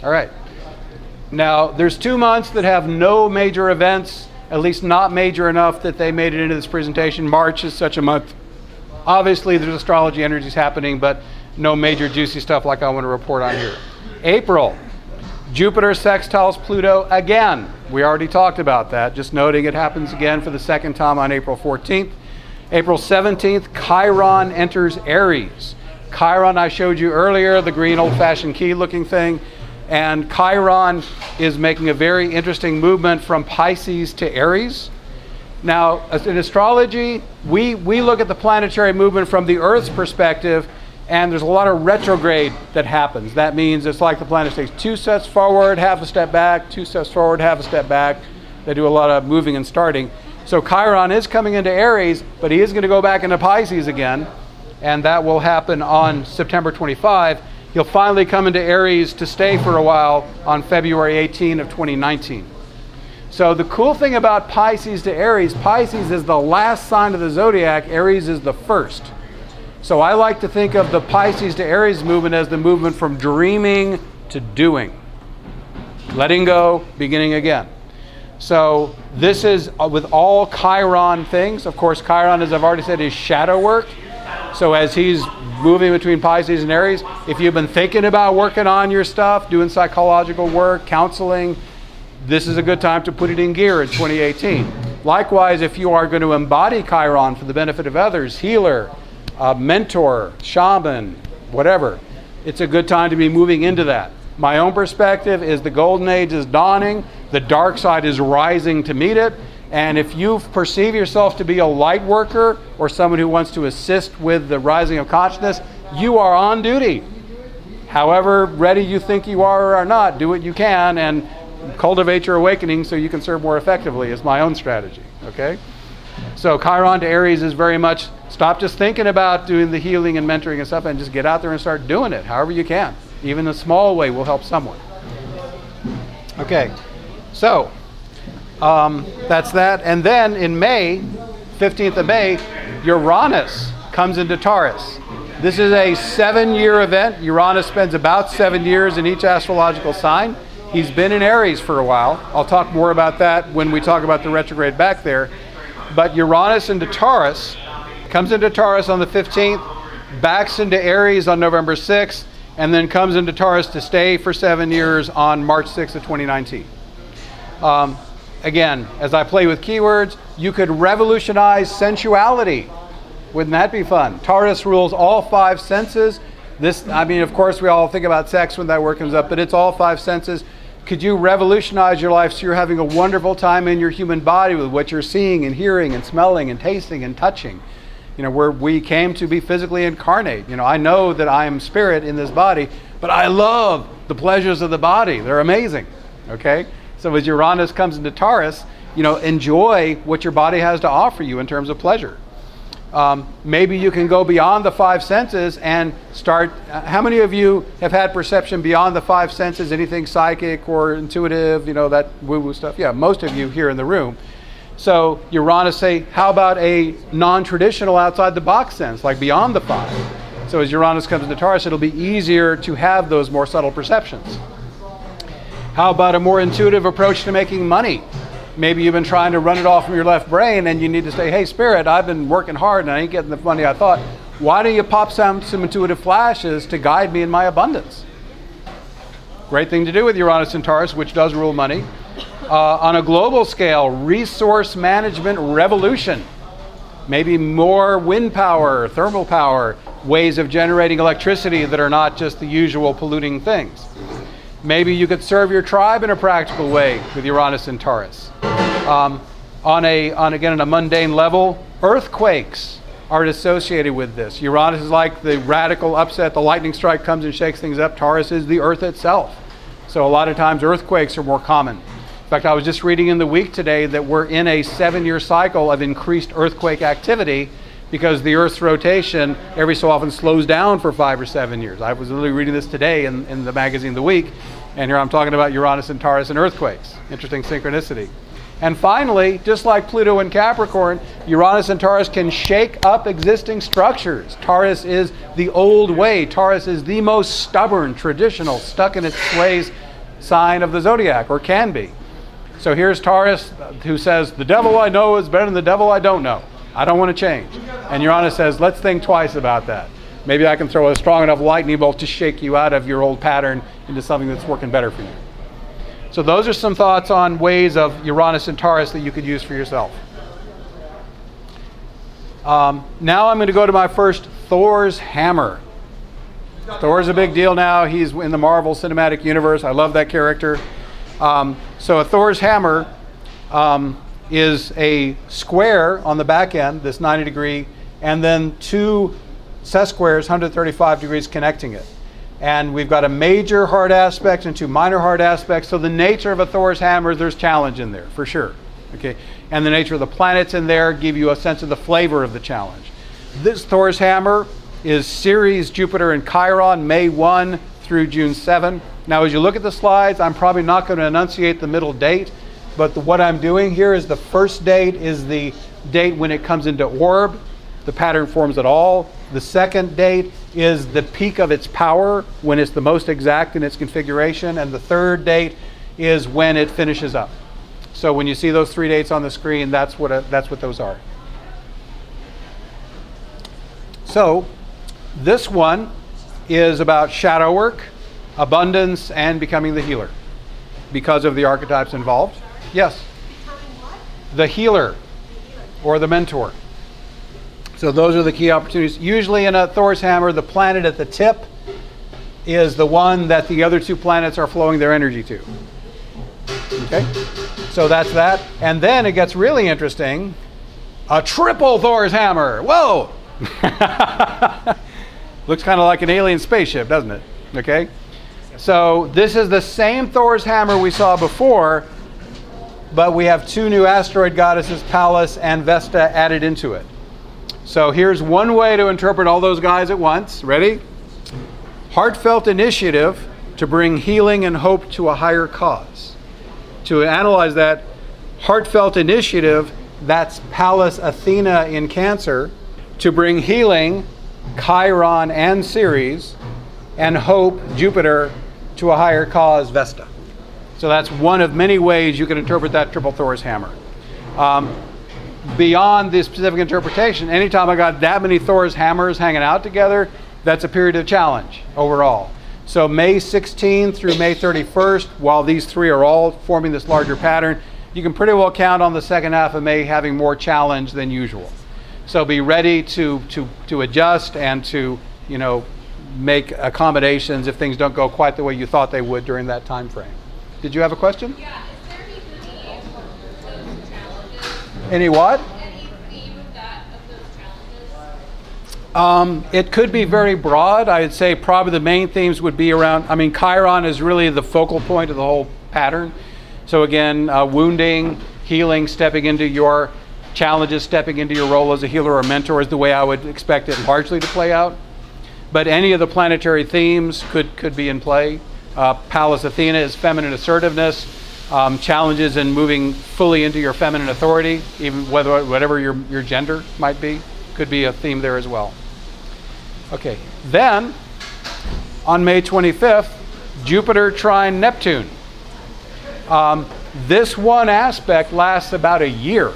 All right. Now, there's 2 months that have no major events, at least not major enough that they made it into this presentation. March is such a month. Obviously, there's astrology energies happening, but no major juicy stuff like I want to report on here. April, Jupiter sextiles Pluto again. We already talked about that. Just noting it happens again for the second time on April 14th. April 17th, Chiron enters Aries. Chiron, I showed you earlier, the green old-fashioned key-looking thing. And Chiron is making a very interesting movement from Pisces to Aries. Now, in astrology, we look at the planetary movement from the Earth's perspective, and there's a lot of retrograde that happens. That means it's like the planet takes 2 steps forward, half a step back, 2 steps forward, half a step back. They do a lot of moving and starting. So Chiron is coming into Aries, but he is going to go back into Pisces again, and that will happen on September 25. He'll finally come into Aries to stay for a while on February 18 of 2019. So the cool thing about Pisces to Aries, Pisces is the last sign of the zodiac, Aries is the first. So I like to think of the Pisces to Aries movement as the movement from dreaming to doing. Letting go, beginning again. So this is with all Chiron things. Of course, Chiron, as I've already said, is shadow work. So as he's moving between Pisces and Aries, if you've been thinking about working on your stuff, doing psychological work, counseling, this is a good time to put it in gear in 2018. Likewise, if you are going to embody Chiron for the benefit of others, healer, mentor, shaman, whatever, it's a good time to be moving into that. My own perspective is the golden age is dawning, the dark side is rising to meet it, and if you perceive yourself to be a light worker or someone who wants to assist with the rising of consciousness, you are on duty. However ready you think you are or are not, do what you can and cultivate your awakening so you can serve more effectively is my own strategy, okay? So Chiron to Aries is very much stop just thinking about doing the healing and mentoring and stuff and just get out there and start doing it however you can. Even a small way will help someone. Okay, so that's that. And then in May, 15th of May, Uranus comes into Taurus. This is a 7-year event. Uranus spends about 7 years in each astrological sign. He's been in Aries for a while. I'll talk more about that when we talk about the retrograde back there. But Uranus into Taurus, comes into Taurus on the 15th, backs into Aries on November 6th, and then comes into Taurus to stay for 7 years on March 6th of 2019. Again, as I play with keywords, you could revolutionize sensuality. Wouldn't that be fun? Taurus rules all 5 senses. This, I mean, of course, we all think about sex when that word comes up, but it's all 5 senses. Could you revolutionize your life so you're having a wonderful time in your human body with what you're seeing and hearing and smelling and tasting and touching? You know, where we came to be physically incarnate. You know, I know that I am spirit in this body, but I love the pleasures of the body. They're amazing, okay? So as Uranus comes into Taurus, you know, enjoy what your body has to offer you in terms of pleasure. Maybe you can go beyond the 5 senses and start, how many of you have had perception beyond the 5 senses, anything psychic or intuitive, you know, that woo-woo stuff? Yeah, most of you here in the room. So Uranus say, how about a non-traditional outside the box sense, like beyond the 5? So as Uranus comes into Taurus, it'll be easier to have those more subtle perceptions. How about a more intuitive approach to making money? Maybe you've been trying to run it off from your left brain and you need to say, hey, Spirit, I've been working hard and I ain't getting the money I thought. Why don't you pop some intuitive flashes to guide me in my abundance? Great thing to do with Uranus and Taurus, which does rule money. On a global scale, resource management revolution. Maybe more wind power, thermal power, ways of generating electricity that are not just the usual polluting things. Maybe you could serve your tribe in a practical way with Uranus and Taurus. Again, on a mundane level, earthquakes are associated with this. Uranus is like the radical upset, the lightning strike comes and shakes things up. Taurus is the earth itself. So a lot of times earthquakes are more common. In fact, I was just reading in the week today that we're in a 7-year cycle of increased earthquake activity because the Earth's rotation every so often slows down for 5 or 7 years. I was literally reading this today in the magazine The Week, and here I'm talking about Uranus and Taurus and earthquakes. Interesting synchronicity. And finally, just like Pluto and Capricorn, Uranus and Taurus can shake up existing structures. Taurus is the old way. Taurus is the most stubborn, traditional, stuck in its ways sign of the zodiac, or can be. So here's Taurus who says, the devil I know is better than the devil I don't know. I don't want to change. And Uranus says, let's think twice about that. Maybe I can throw a strong enough lightning bolt to shake you out of your old pattern into something that's working better for you. So those are some thoughts on ways of Uranus and Taurus that you could use for yourself. Now I'm going to go to my first Thor's hammer. Thor's a big deal now. He's in the Marvel Cinematic Universe. I love that character. So a Thor's hammer is a square on the back end, this 90 degree, and then two sesquares, 135 degrees connecting it. And we've got a major hard aspect and two minor hard aspects. So the nature of a Thor's hammer, there's challenge in there for sure. Okay, and the nature of the planets in there give you a sense of the flavor of the challenge. This Thor's hammer is Ceres, Jupiter, and Chiron, May 1 through June 7. Now, as you look at the slides, I'm probably not going to enunciate the middle date, but what I'm doing here is the first date is the date when it comes into orb. The pattern forms at all. The second date is the peak of its power when it's the most exact in its configuration, and the third date is when it finishes up. So when you see those 3 dates on the screen, that's what those are. So this one is about shadow work, abundance, and becoming the healer because of the archetypes involved. Yes? The healer or the mentor. So those are the key opportunities. Usually in a Thor's hammer, the planet at the tip is the one that the other two planets are flowing their energy to. Okay? So that's that. And then it gets really interesting. A triple Thor's hammer. Whoa! Looks kind of like an alien spaceship, doesn't it? Okay? So this is the same Thor's hammer we saw before, but we have two new asteroid goddesses, Pallas and Vesta, added into it. So here's one way to interpret all those guys at once. Ready? Heartfelt initiative to bring healing and hope to a higher cause. To analyze that, heartfelt initiative, that's Pallas Athena in Cancer, to bring healing, Chiron and Ceres, and hope, Jupiter, to a higher cause, Vesta. So that's one of many ways you can interpret that triple Thor's hammer. Beyond the specific interpretation, anytime I got that many Thor's hammers hanging out together, that's a period of challenge overall. So May 16th through May 31st, while these three are all forming this larger pattern, you can pretty well count on the second half of May having more challenge than usual. So be ready to adjust and to, you know, make accommodations if things don't go quite the way you thought they would during that time frame. Did you have a question? Yeah, is there any theme of those challenges? Any what? Any theme of those challenges? It could be very broad. I'd say probably the main themes would be around, I mean, Chiron is really the focal point of the whole pattern. So again, wounding, healing, stepping into your challenges, stepping into your role as a healer or mentor is the way I would expect it largely to play out. But any of the planetary themes could be in play. Pallas Athena is feminine assertiveness, challenges in moving fully into your feminine authority, even whatever your gender might be, could be a theme there as well. Okay, then on May 25th, Jupiter trine Neptune. This one aspect lasts about a year.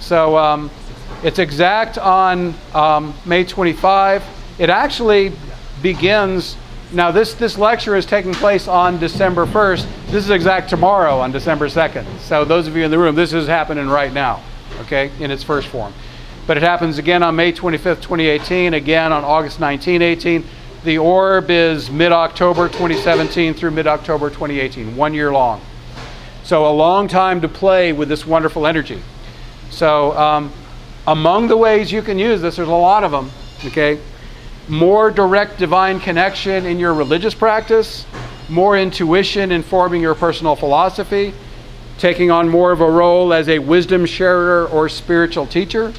So it's exact on May 25. It actually begins, now this lecture is taking place on December 1st. This is exact tomorrow on December 2nd. So those of you in the room, this is happening right now, okay, in its first form. But it happens again on May 25th, 2018, again on August 19, 18. The orb is mid-October 2017 through mid-October 2018, 1 year long. So a long time to play with this wonderful energy. So among the ways you can use this, there's a lot of them, okay? More direct divine connection in your religious practice, more intuition informing your personal philosophy, taking on more of a role as a wisdom sharer or spiritual teacher,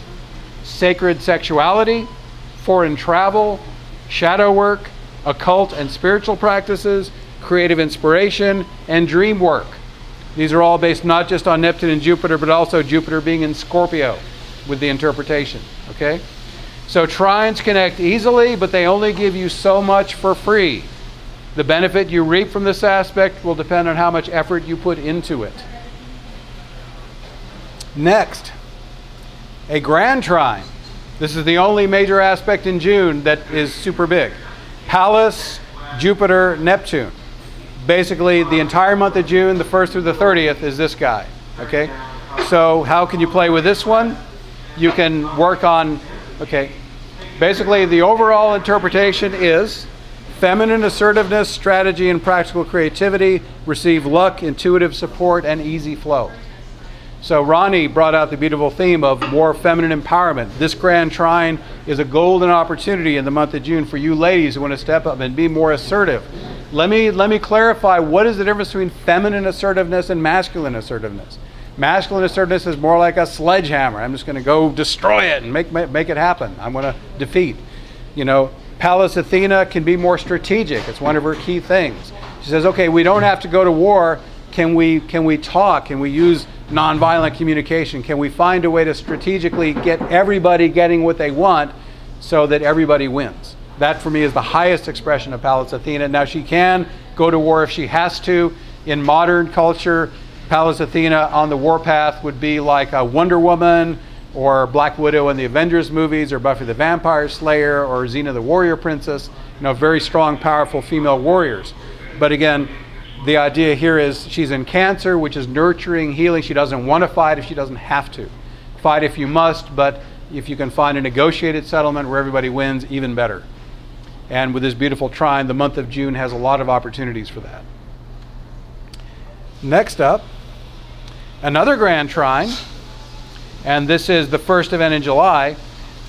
sacred sexuality, foreign travel, shadow work, occult and spiritual practices, creative inspiration, and dream work. These are all based not just on Neptune and Jupiter, but also Jupiter being in Scorpio with the interpretation, okay? So trines connect easily, but they only give you so much for free. The benefit you reap from this aspect will depend on how much effort you put into it. Next, a Grand Trine. This is the only major aspect in June that is super big. Pallas, Jupiter, Neptune. Basically, the entire month of June, the 1st through the 30th, is this guy, okay? So how can you play with this one? You can work on, okay, basically the overall interpretation is feminine assertiveness, strategy, and practical creativity, receive luck, intuitive support, and easy flow. So Ronnie brought out the beautiful theme of more feminine empowerment. This Grand Trine is a golden opportunity in the month of June for you ladies who want to step up and be more assertive. Let me clarify, what is the difference between feminine assertiveness and masculine assertiveness? Masculine assertiveness is more like a sledgehammer. I'm just going to go destroy it and make it happen. I'm going to defeat. You know, Pallas Athena can be more strategic. It's one of her key things. She says, okay, we don't have to go to war. Can we talk? Can we use nonviolent communication? Can we find a way to strategically get everybody getting what they want so that everybody wins? That for me is the highest expression of Pallas Athena. Now she can go to war if she has to. In modern culture, Pallas Athena on the warpath would be like a Wonder Woman or Black Widow in the Avengers movies, or Buffy the Vampire Slayer, or Xena the Warrior Princess. You know, very strong, powerful female warriors. But again, the idea here is she's in Cancer, which is nurturing, healing. She doesn't want to fight if she doesn't have to. Fight if you must, but if you can find a negotiated settlement where everybody wins, even better. And with this beautiful trine, the month of June has a lot of opportunities for that. Next up, another Grand Trine, and this is the first event in July.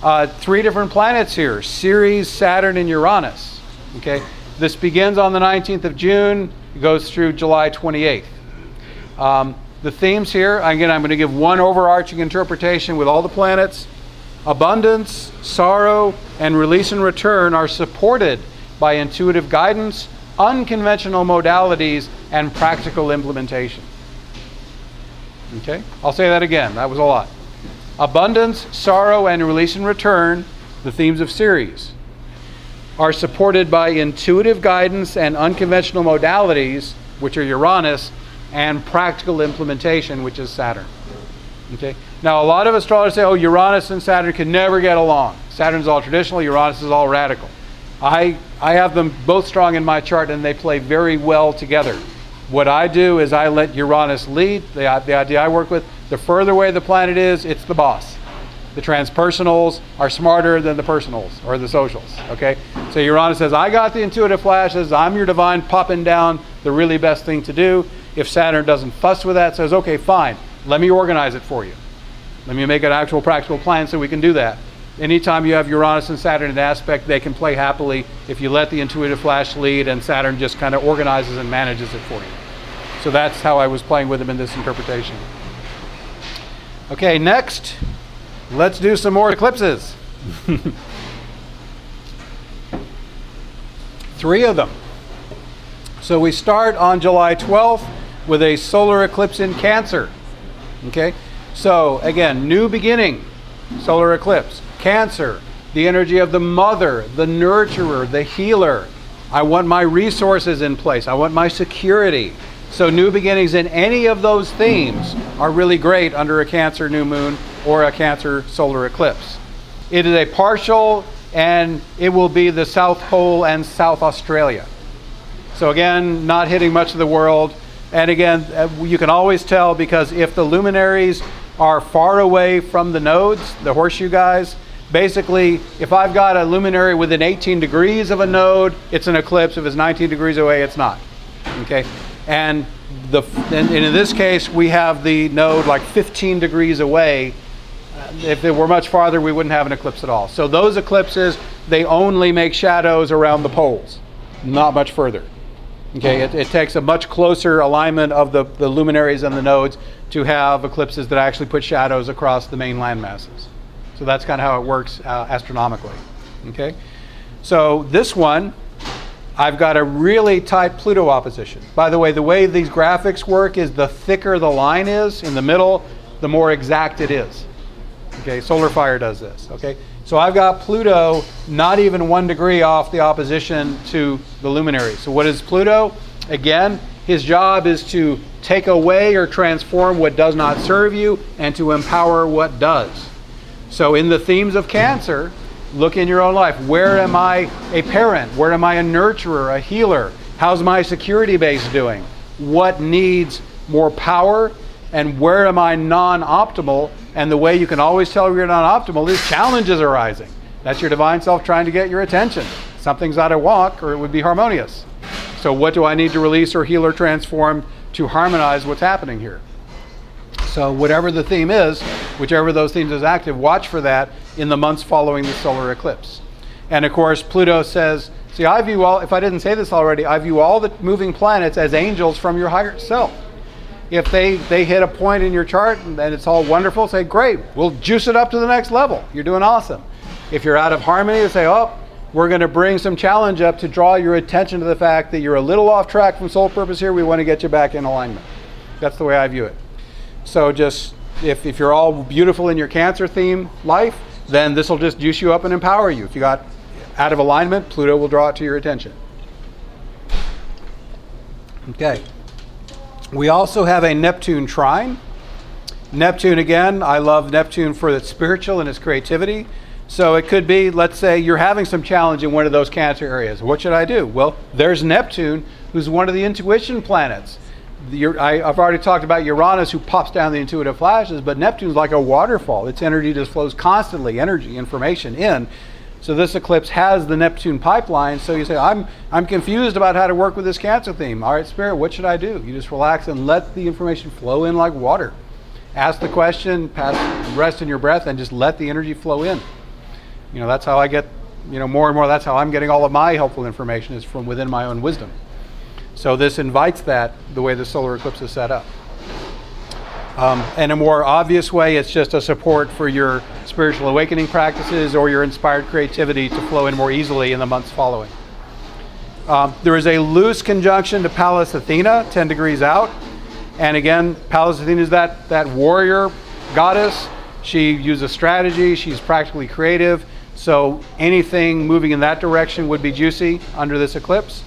3 different planets here: Ceres, Saturn, and Uranus. Okay, this begins on the 19th of June, goes through July 28th. The themes here, again, I'm going to give one overarching interpretation with all the planets. Abundance, sorrow, and release and return are supported by intuitive guidance, unconventional modalities, and practical implementation. Okay, I'll say that again. That was a lot. Abundance, sorrow, and release and return, the themes of Ceres, are supported by intuitive guidance and unconventional modalities, which are Uranus, and practical implementation, which is Saturn. Okay. Now, a lot of astrologers say, oh, Uranus and Saturn can never get along. Saturn's all traditional, Uranus is all radical. I have them both strong in my chart, and they play very well together. What I do is I let Uranus lead. The idea I work with, the further away the planet is, it's the boss. The transpersonals are smarter than the personals or the socials. Okay, so Uranus says, I got the intuitive flashes, I'm your divine popping down the really best thing to do. If Saturn doesn't fuss with that, says, okay, fine, let me organize it for you. Let me make an actual practical plan so we can do that. Anytime you have Uranus and Saturn in aspect, they can play happily if you let the intuitive flash lead and Saturn just kind of organizes and manages it for you. So that's how I was playing with them in this interpretation. Okay, next, let's do some more eclipses. 3 of them. So we start on July 12th with a solar eclipse in Cancer. Okay, so again, new beginning, solar eclipse. Cancer, the energy of the mother, the nurturer, the healer. I want my resources in place. I want my security. So new beginnings in any of those themes are really great under a Cancer new moon or a Cancer solar eclipse. It is a partial, and it will be the South Pole and South Australia. So again, not hitting much of the world. And again, you can always tell, because if the luminaries are far away from the nodes, the horseshoe guys, basically, if I've got a luminary within 18 degrees of a node, it's an eclipse. If it's 19 degrees away, it's not. Okay, and in this case, we have the node like 15 degrees away. If it were much farther, we wouldn't have an eclipse at all. So those eclipses, they only make shadows around the poles, not much further. Okay, it takes a much closer alignment of the luminaries and the nodes to have eclipses that actually put shadows across the main land masses. So that's kind of how it works astronomically. Okay, so this one, I've got a really tight Pluto opposition. By the way these graphics work is the thicker the line is in the middle, the more exact it is. Okay, Solar Fire does this. Okay, so I've got Pluto not even 1 degree off the opposition to the luminary. So what is Pluto? Again, his job is to take away or transform what does not serve you and to empower what does. So in the themes of Cancer, look in your own life. Where am I a parent? Where am I a nurturer, a healer? How's my security base doing? What needs more power? And where am I non-optimal? And the way you can always tell you're non-optimal is challenges arising. That's your divine self trying to get your attention. Something's out of whack, or it would be harmonious. So what do I need to release or heal or transform to harmonize what's happening here? So whatever the theme is, whichever of those themes is active, watch for that in the months following the solar eclipse. And of course, Pluto says, see, I view all, if I didn't say this already, I view all the moving planets as angels from your higher self. If they hit a point in your chart and it's all wonderful, say, great, we'll juice it up to the next level. You're doing awesome. If you're out of harmony, say, oh, we're going to bring some challenge up to draw your attention to the fact that you're a little off track from soul purpose here. We want to get you back in alignment. That's the way I view it. So just, if you're all beautiful in your Cancer theme life, then this will just juice you up and empower you. If you got out of alignment, Pluto will draw it to your attention. Okay. We also have a Neptune trine. Neptune, again, I love Neptune for its spiritual and its creativity. So it could be, let's say you're having some challenge in one of those Cancer areas. What should I do? Well, there's Neptune, who's one of the intuition planets. I've already talked about Uranus, who pops down the intuitive flashes, but Neptune's like a waterfall. Its energy just flows constantly, energy, information in. So this eclipse has the Neptune pipeline. So you say, I'm confused about how to work with this Cancer theme. All right, Spirit, what should I do? You just relax and let the information flow in like water. Ask the question, rest in your breath, and just let the energy flow in. You know, that's how I get, more and more, that's how I'm getting all of my helpful information, is from within my own wisdom. So this invites that, the way the solar eclipse is set up. In a more obvious way, it's just a support for your spiritual awakening practices or your inspired creativity to flow in more easily in the months following. There is a loose conjunction to Pallas Athena, 10 degrees out. And again, Pallas Athena is that warrior goddess. She uses strategy. She's practically creative. So anything moving in that direction would be juicy under this eclipse.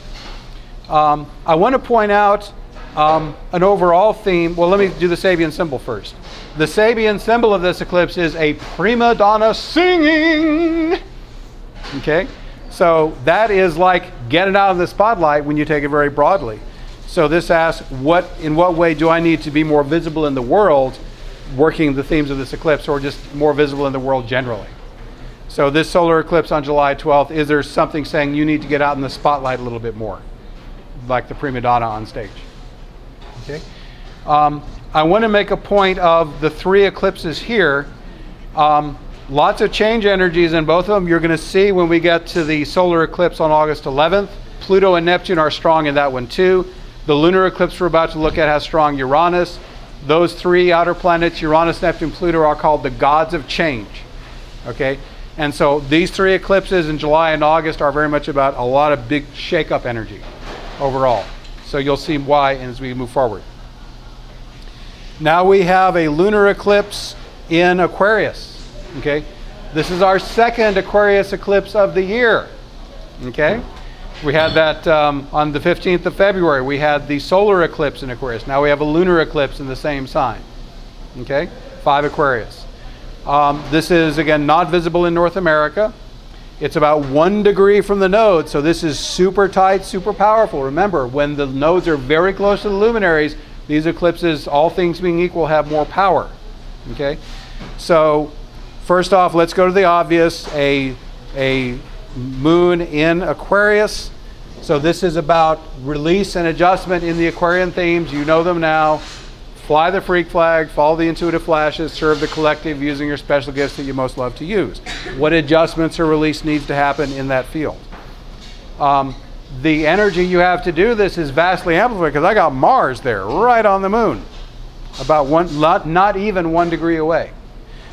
I want to point out an overall theme. Well, let me do the Sabian symbol first. The Sabian symbol of this eclipse is a prima donna singing. Okay? So that is like getting out of the spotlight when you take it very broadly. So this asks, in what way do I need to be more visible in the world, working the themes of this eclipse, or just more visible in the world generally? So this solar eclipse on July 12th, is there something saying you need to get out in the spotlight a little bit more, like the prima donna on stage? Okay. I want to make a point of the 3 eclipses here. Lots of change energies in both of them. You're going to see when we get to the solar eclipse on August 11th. Pluto and Neptune are strong in that one too. The lunar eclipse we're about to look at has strong Uranus. Those 3 outer planets, Uranus, Neptune, Pluto, are called the gods of change. Okay? And so these 3 eclipses in July and August are very much about a lot of big shake-up energy overall. So you'll see why as we move forward. Now we have a lunar eclipse in Aquarius. Okay? This is our 2nd Aquarius eclipse of the year. Okay? We had that on the 15th of February. We had the solar eclipse in Aquarius. Now we have a lunar eclipse in the same sign. Okay? 5 Aquarius. This is, again, not visible in North America. It's about 1 degree from the node, so this is super tight, super powerful. Remember, when the nodes are very close to the luminaries, these eclipses, all things being equal, have more power. Okay? So, first off, let's go to the obvious, a moon in Aquarius. So this is about release and adjustment in the Aquarian themes. You know them now. Fly the freak flag, follow the intuitive flashes, serve the collective using your special gifts that you most love to use. What adjustments or release needs to happen in that field? The energy you have to do this is vastly amplified because I got Mars there, right on the moon, about not even 1 degree away.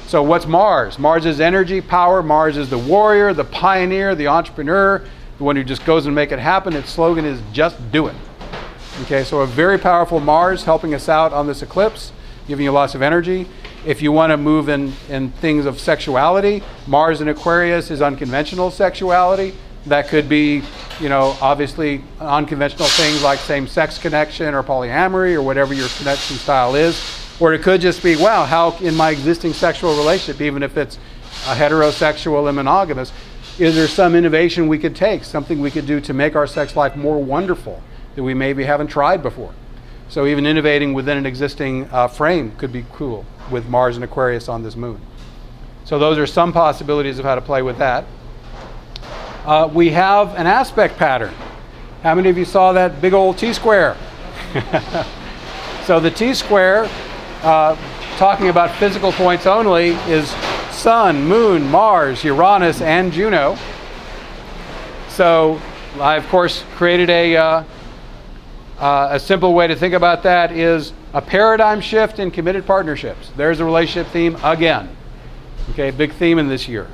So what's Mars? Mars is energy, power. Mars is the warrior, the pioneer, the entrepreneur, the one who just goes and make it happen. Its slogan is just do it. Okay, so a very powerful Mars helping us out on this eclipse, giving you lots of energy. If you want to move in things of sexuality, Mars in Aquarius is unconventional sexuality. That could be, obviously unconventional things like same-sex connection or polyamory or whatever your connection style is. Or it could just be, wow, how in my existing sexual relationship, even if it's a heterosexual and monogamous, is there some innovation we could take, something we could do to make our sex life more wonderful that we maybe haven't tried before? So even innovating within an existing frame could be cool with Mars and Aquarius on this moon. So those are some possibilities of how to play with that. We have an aspect pattern. How many of you saw that big old T-square? So the T-square talking about physical points only, is Sun, Moon, Mars, Uranus, and Juno. So I, of course, created a simple way to think about that is a paradigm shift in committed partnerships. There's a relationship theme again. Okay, big theme in this year.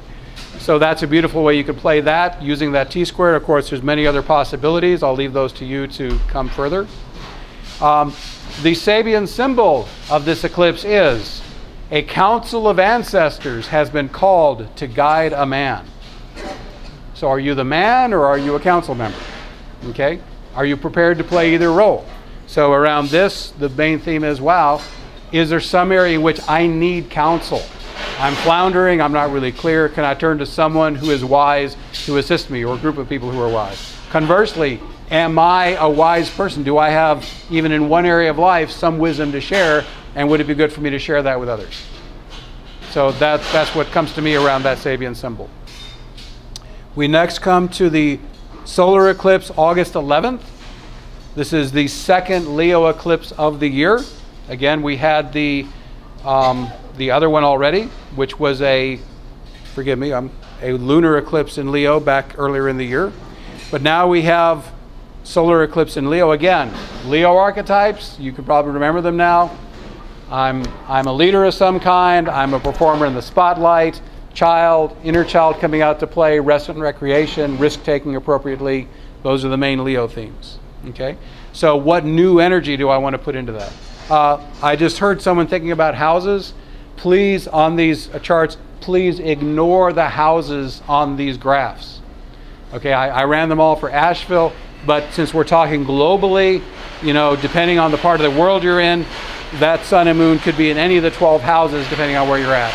So that's a beautiful way you could play that using that T-square. Of course, there's many other possibilities. I'll leave those to you to come further. The Sabian symbol of this eclipse is a council of ancestors has been called to guide a man. So are you the man or are you a council member? Okay? Are you prepared to play either role? So around this, the main theme is, wow, is there some area in which I need counsel? I'm floundering, I'm not really clear. Can I turn to someone who is wise to assist me, or a group of people who are wise? Conversely, am I a wise person? Do I have, even in one area of life, some wisdom to share, and would it be good for me to share that with others? So that's what comes to me around that Sabian symbol. We next come to the solar eclipse, August 11th. This is the second Leo eclipse of the year. Again, we had the other one already, which was a lunar eclipse in Leo back earlier in the year. But now we have solar eclipse in Leo again. Leo archetypes, you can probably remember them now. I'm a leader of some kind. I'm a performer in the spotlight. Child, inner child coming out to play, rest and recreation, risk-taking appropriately. Those are the main Leo themes. Okay? So what new energy do I want to put into that? I just heard someone thinking about houses. Please, on these charts, please ignore the houses on these graphs. Okay, I ran them all for Asheville, but since we're talking globally, you know, depending on the part of the world you're in, that sun and moon could be in any of the 12 houses depending on where you're at.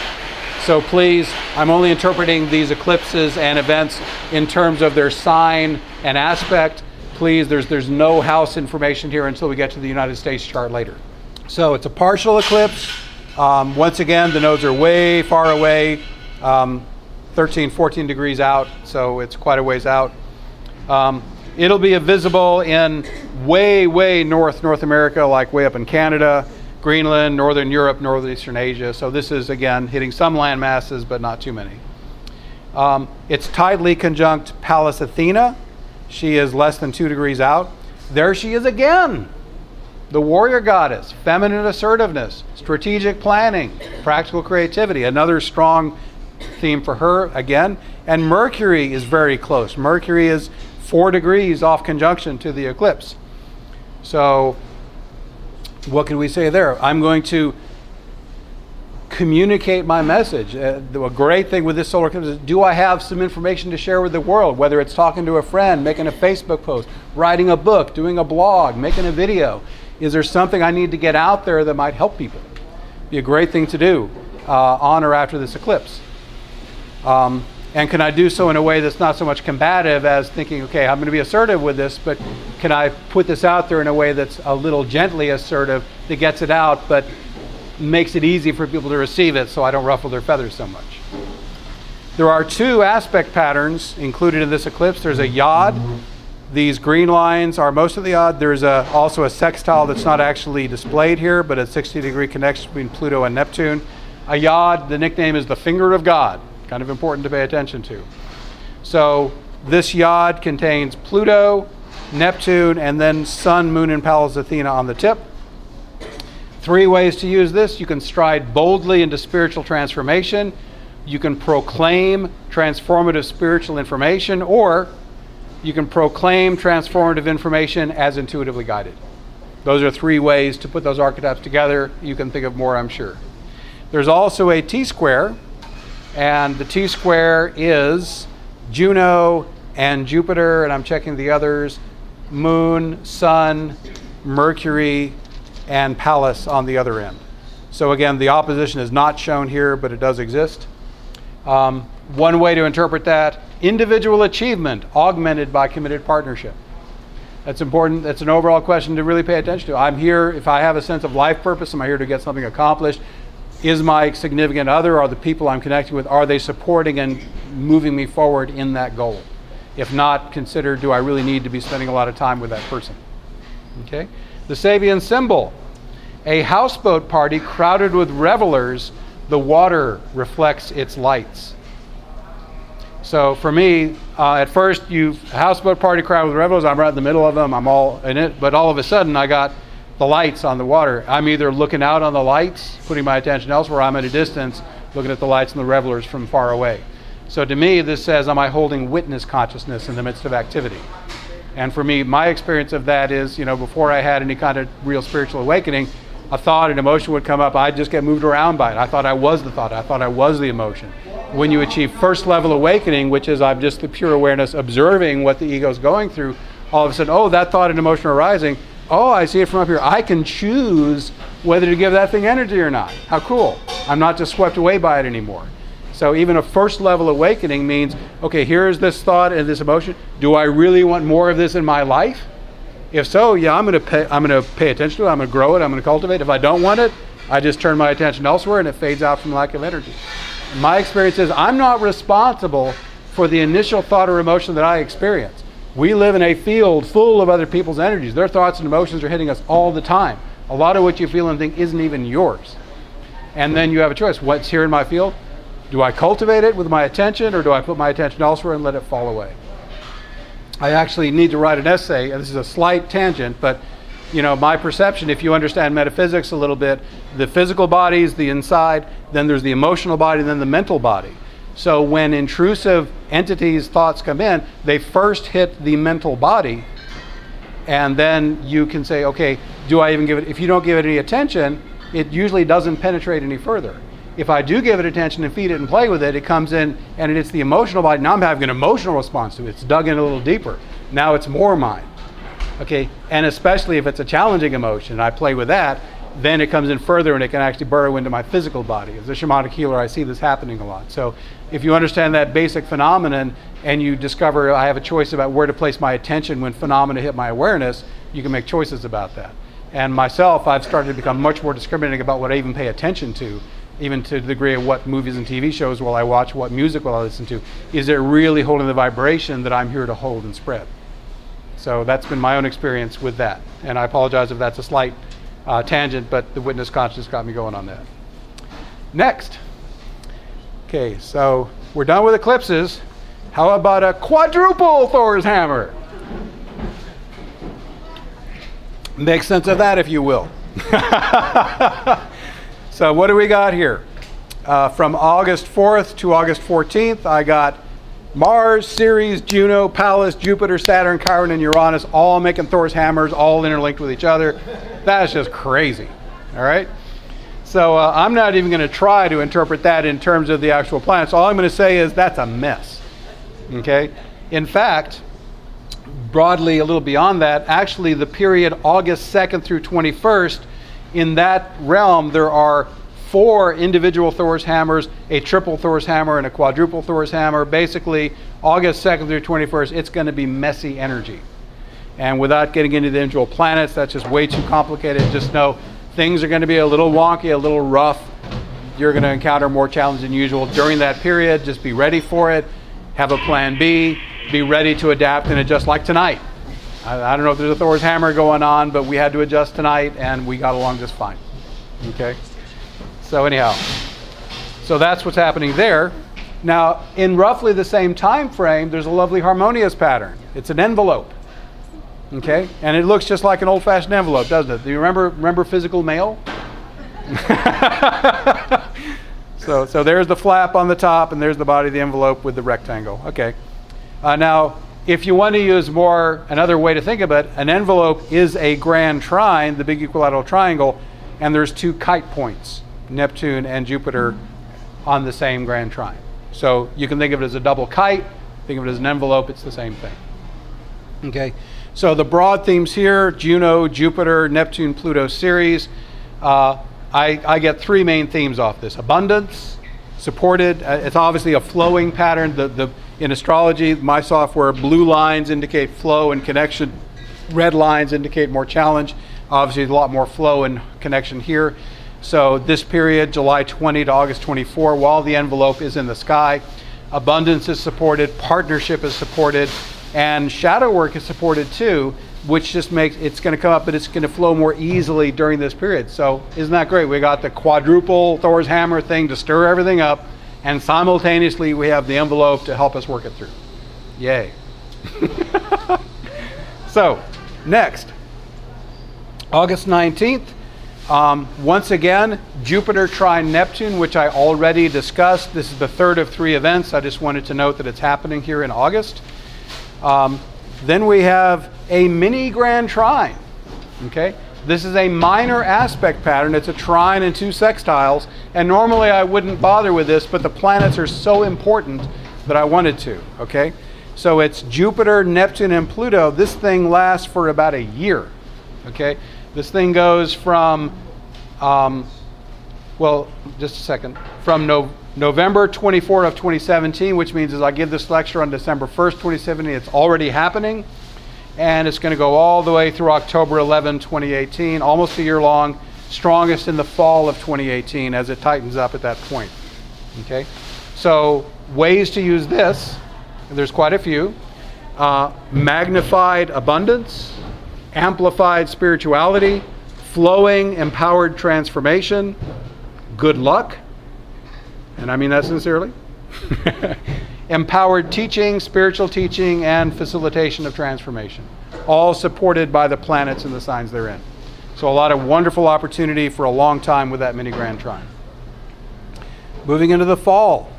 So please, I'm only interpreting these eclipses and events in terms of their sign and aspect. Please, there's no house information here until we get to the United States chart later. So it's a partial eclipse. Once again, the nodes are way far away, 13, 14 degrees out, so it's quite a ways out. It'll be visible in way North America, like way up in Canada, Greenland, Northern Europe, Northeastern Asia. So this is, again, hitting some land masses, but not too many. It's tidally conjunct Pallas Athena. She is less than 2 degrees out. There she is again. The warrior goddess, feminine assertiveness, strategic planning, practical creativity, another strong theme for her again. And Mercury is very close. Mercury is 4 degrees off conjunction to the eclipse. So what can we say there? I'm going to communicate my message. A great thing with this solar eclipse is, do I have some information to share with the world? Whether it's talking to a friend, making a Facebook post, writing a book, doing a blog, making a video. Is there something I need to get out there that might help people? Be a great thing to do on or after this eclipse. And can I do so in a way that's not so much combative as thinking, okay, I'm going to be assertive with this, but can I put this out there in a way that's a little gently assertive that gets it out, but makes it easy for people to receive it so I don't ruffle their feathers so much. There are 2 aspect patterns included in this eclipse. There's a yod. These green lines are most of the yod. There's also a sextile that's not actually displayed here, but a 60-degree connection between Pluto and Neptune. A yod, the nickname is the finger of God. Kind of important to pay attention to. So this yod contains Pluto, Neptune, and then Sun, Moon, and Pallas Athena on the tip. 3 ways to use this. You can stride boldly into spiritual transformation. You can proclaim transformative spiritual information, or you can proclaim transformative information as intuitively guided. Those are 3 ways to put those archetypes together. You can think of more, I'm sure. There's also a T-square, and the T-square is Juno and Jupiter, and I'm checking the others, Moon, Sun, Mercury, and Pallas on the other end. So again, the opposition is not shown here, but it does exist. One way to interpret that, individual achievement augmented by committed partnership. That's important. That's an overall question to really pay attention to. I'm here, if I have a sense of life purpose, am I here to get something accomplished? Is my significant other, or the people I'm connecting with, are they supporting and moving me forward in that goal? If not, consider, do I really need to be spending a lot of time with that person? Okay. The Sabian symbol A houseboat party crowded with revelers, the water reflects its lights. So for me, at first, houseboat party crowded with revelers, I'm right in the middle of them, I'm all in it, but all of a sudden I got the lights on the water. I'm either looking out on the lights, putting my attention elsewhere, I'm at a distance, looking at the lights and the revelers from far away. So to me, this says, am I holding witness consciousness in the midst of activity? And for me, my experience of that is, before I had any kind of real spiritual awakening, a thought, an emotion would come up, I'd just get moved around by it. I thought I was the thought, I thought I was the emotion. When you achieve first level awakening, which is I'm just the pure awareness observing what the ego's going through, all of a sudden, oh, that thought and emotion are arising, oh, I see it from up here. I can choose whether to give that thing energy or not. How cool. I'm not just swept away by it anymore. So even a first level awakening means, okay, here's this thought and this emotion. Do I really want more of this in my life? If so, yeah, I'm going to pay attention to it. I'm going to grow it. I'm going to cultivate. If I don't want it, I just turn my attention elsewhere and it fades out from lack of energy. My experience is I'm not responsible for the initial thought or emotion that I experience. We live in a field full of other people's energies. Their thoughts and emotions are hitting us all the time. A lot of what you feel and think isn't even yours. And then you have a choice. What's here in my field? Do I cultivate it with my attention, or do I put my attention elsewhere and let it fall away? I actually need to write an essay, and this is a slight tangent, but my perception, if you understand metaphysics a little bit, the physical body is the inside, then there's the emotional body, then the mental body. So when intrusive entities, thoughts come in, they first hit the mental body, and then you can say, okay, do I even give it, if you don't give it any attention, it usually doesn't penetrate any further. If I do give it attention and feed it and play with it, it comes in and it hits the emotional body. Now I'm having an emotional response to it. It's dug in a little deeper. Now it's more mine. Okay, and especially if it's a challenging emotion, I play with that, then it comes in further and it can actually burrow into my physical body. As a shamanic healer, I see this happening a lot. So if you understand that basic phenomenon and you discover I have a choice about where to place my attention when phenomena hit my awareness, you can make choices about that. And myself, I've started to become much more discriminating about what I even pay attention to, even to the degree of what movies and TV shows will I watch, what music will I listen to. Is it really holding the vibration that I'm here to hold and spread? So that's been my own experience with that. And I apologize if that's a slight tangent, but the witness consciousness got me going on that. Next. Okay, so we're done with eclipses. How about a quadruple Thor's hammer? Make sense of that, if you will. So what do we got here? From August 4th to August 14th, I got Mars, Ceres, Juno, Pallas, Jupiter, Saturn, Chiron, and Uranus all making Thor's hammers, all interlinked with each other. That's just crazy, all right? So I'm not even going to try to interpret that in terms of the actual planets. All I'm going to say is that's a mess, okay? In fact, broadly a little beyond that, actually the period August 2nd through 21st, in that realm there are 4 individual Thor's hammers, a triple Thor's hammer, and a quadruple Thor's hammer. Basically, August 2nd through 21st, it's going to be messy energy. And without getting into the individual planets, that's just way too complicated. Just know things are going to be a little wonky, a little rough. You're going to encounter more challenge than usual during that period. Just be ready for it. Have a plan B. Be ready to adapt and adjust, like tonight. I don't know if there's a Thor's hammer going on, but we had to adjust tonight and we got along just fine. Okay? So anyhow, so that's what's happening there. Now, in roughly the same time frame, there's a lovely harmonious pattern. It's an envelope. Okay? And it looks just like an old-fashioned envelope, doesn't it? Do you remember physical mail? So there's the flap on the top and there's the body of the envelope with the rectangle. Okay. Now, if you want to use another way to think of it, an envelope is a grand trine, the big equilateral triangle, and there's 2 kite points, Neptune and Jupiter, on the same grand trine. So you can think of it as a double kite, think of it as an envelope, it's the same thing. Okay, so the broad themes here, Juno, Jupiter, Neptune, Pluto, Ceres. I get 3 main themes off this. Abundance, supported, it's obviously a flowing pattern. In astrology, my software, blue lines indicate flow and connection. Red lines indicate more challenge. Obviously, there's a lot more flow and connection here. So this period, July 20 to August 24, while the envelope is in the sky, abundance is supported, partnership is supported, and shadow work is supported too. which just makes it's going to come up, but it's going to flow more easily during this period. So isn't that great? We got the quadruple Thor's hammer thing to stir everything up, and simultaneously we have the envelope to help us work it through. Yay. So next, August 19th, once again, Jupiter trine Neptune, which I already discussed. This is the third of 3 events. I just wanted to note that it's happening here in August. Then we have a mini Grand Trine. Okay, this is a minor aspect pattern. It's a trine and 2 sextiles, and normally I wouldn't bother with this, but the planets are so important that I wanted to. Okay, so it's Jupiter, Neptune, and Pluto. This thing lasts for about a year. Okay, this thing goes from well, just a second, from November 24 of 2017, which means as I give this lecture on December 1st, 2017, it's already happening. And it's going to go all the way through October 11, 2018, almost a year long, strongest in the fall of 2018 as it tightens up at that point. Okay, so ways to use this, there's quite a few. Magnified abundance, amplified spirituality, flowing empowered transformation, good luck, and I mean that sincerely, empowered teaching, spiritual teaching, and facilitation of transformation, all supported by the planets and the signs they're in. So a lot of wonderful opportunity for a long time with that mini Grand Trine. Moving into the fall,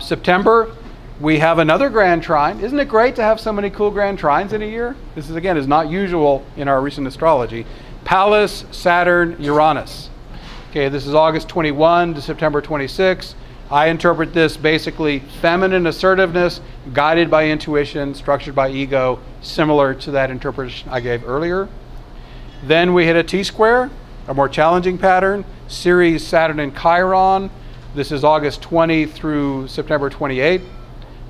September, we have another Grand Trine. Isn't it great to have so many cool Grand Trines in a year? This is, again, is not usual in our recent astrology. Pallas, Saturn, Uranus. Okay, this is August 21 to September 26. I interpret this basically feminine assertiveness, guided by intuition, structured by ego, similar to that interpretation I gave earlier. Then we hit a T-square, a more challenging pattern, Ceres, Saturn, and Chiron. This is August 20 through September 28,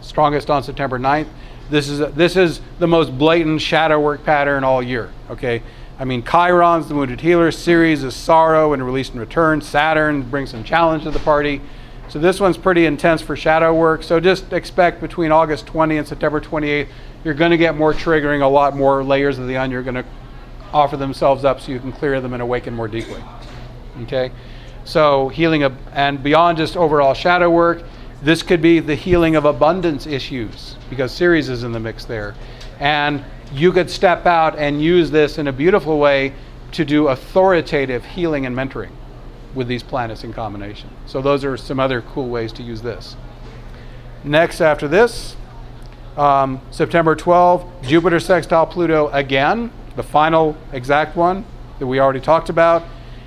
strongest on September 9th. This is the most blatant shadow work pattern all year, okay? I mean, Chiron's the wounded healer, Ceres is sorrow and release and return, Saturn brings some challenge to the party. So this one's pretty intense for shadow work. So just expect between August 20 and September 28, you're going to get more triggering, a lot more layers of the onion are going to offer themselves up so you can clear them and awaken more deeply. Okay, so healing and beyond just overall shadow work, this could be the healing of abundance issues because Ceres is in the mix there. And you could step out and use this in a beautiful way to do authoritative healing and mentoring with these planets in combination. So those are some other cool ways to use this. Next after this, September 12, Jupiter sextile Pluto again, the final exact one that we already talked about.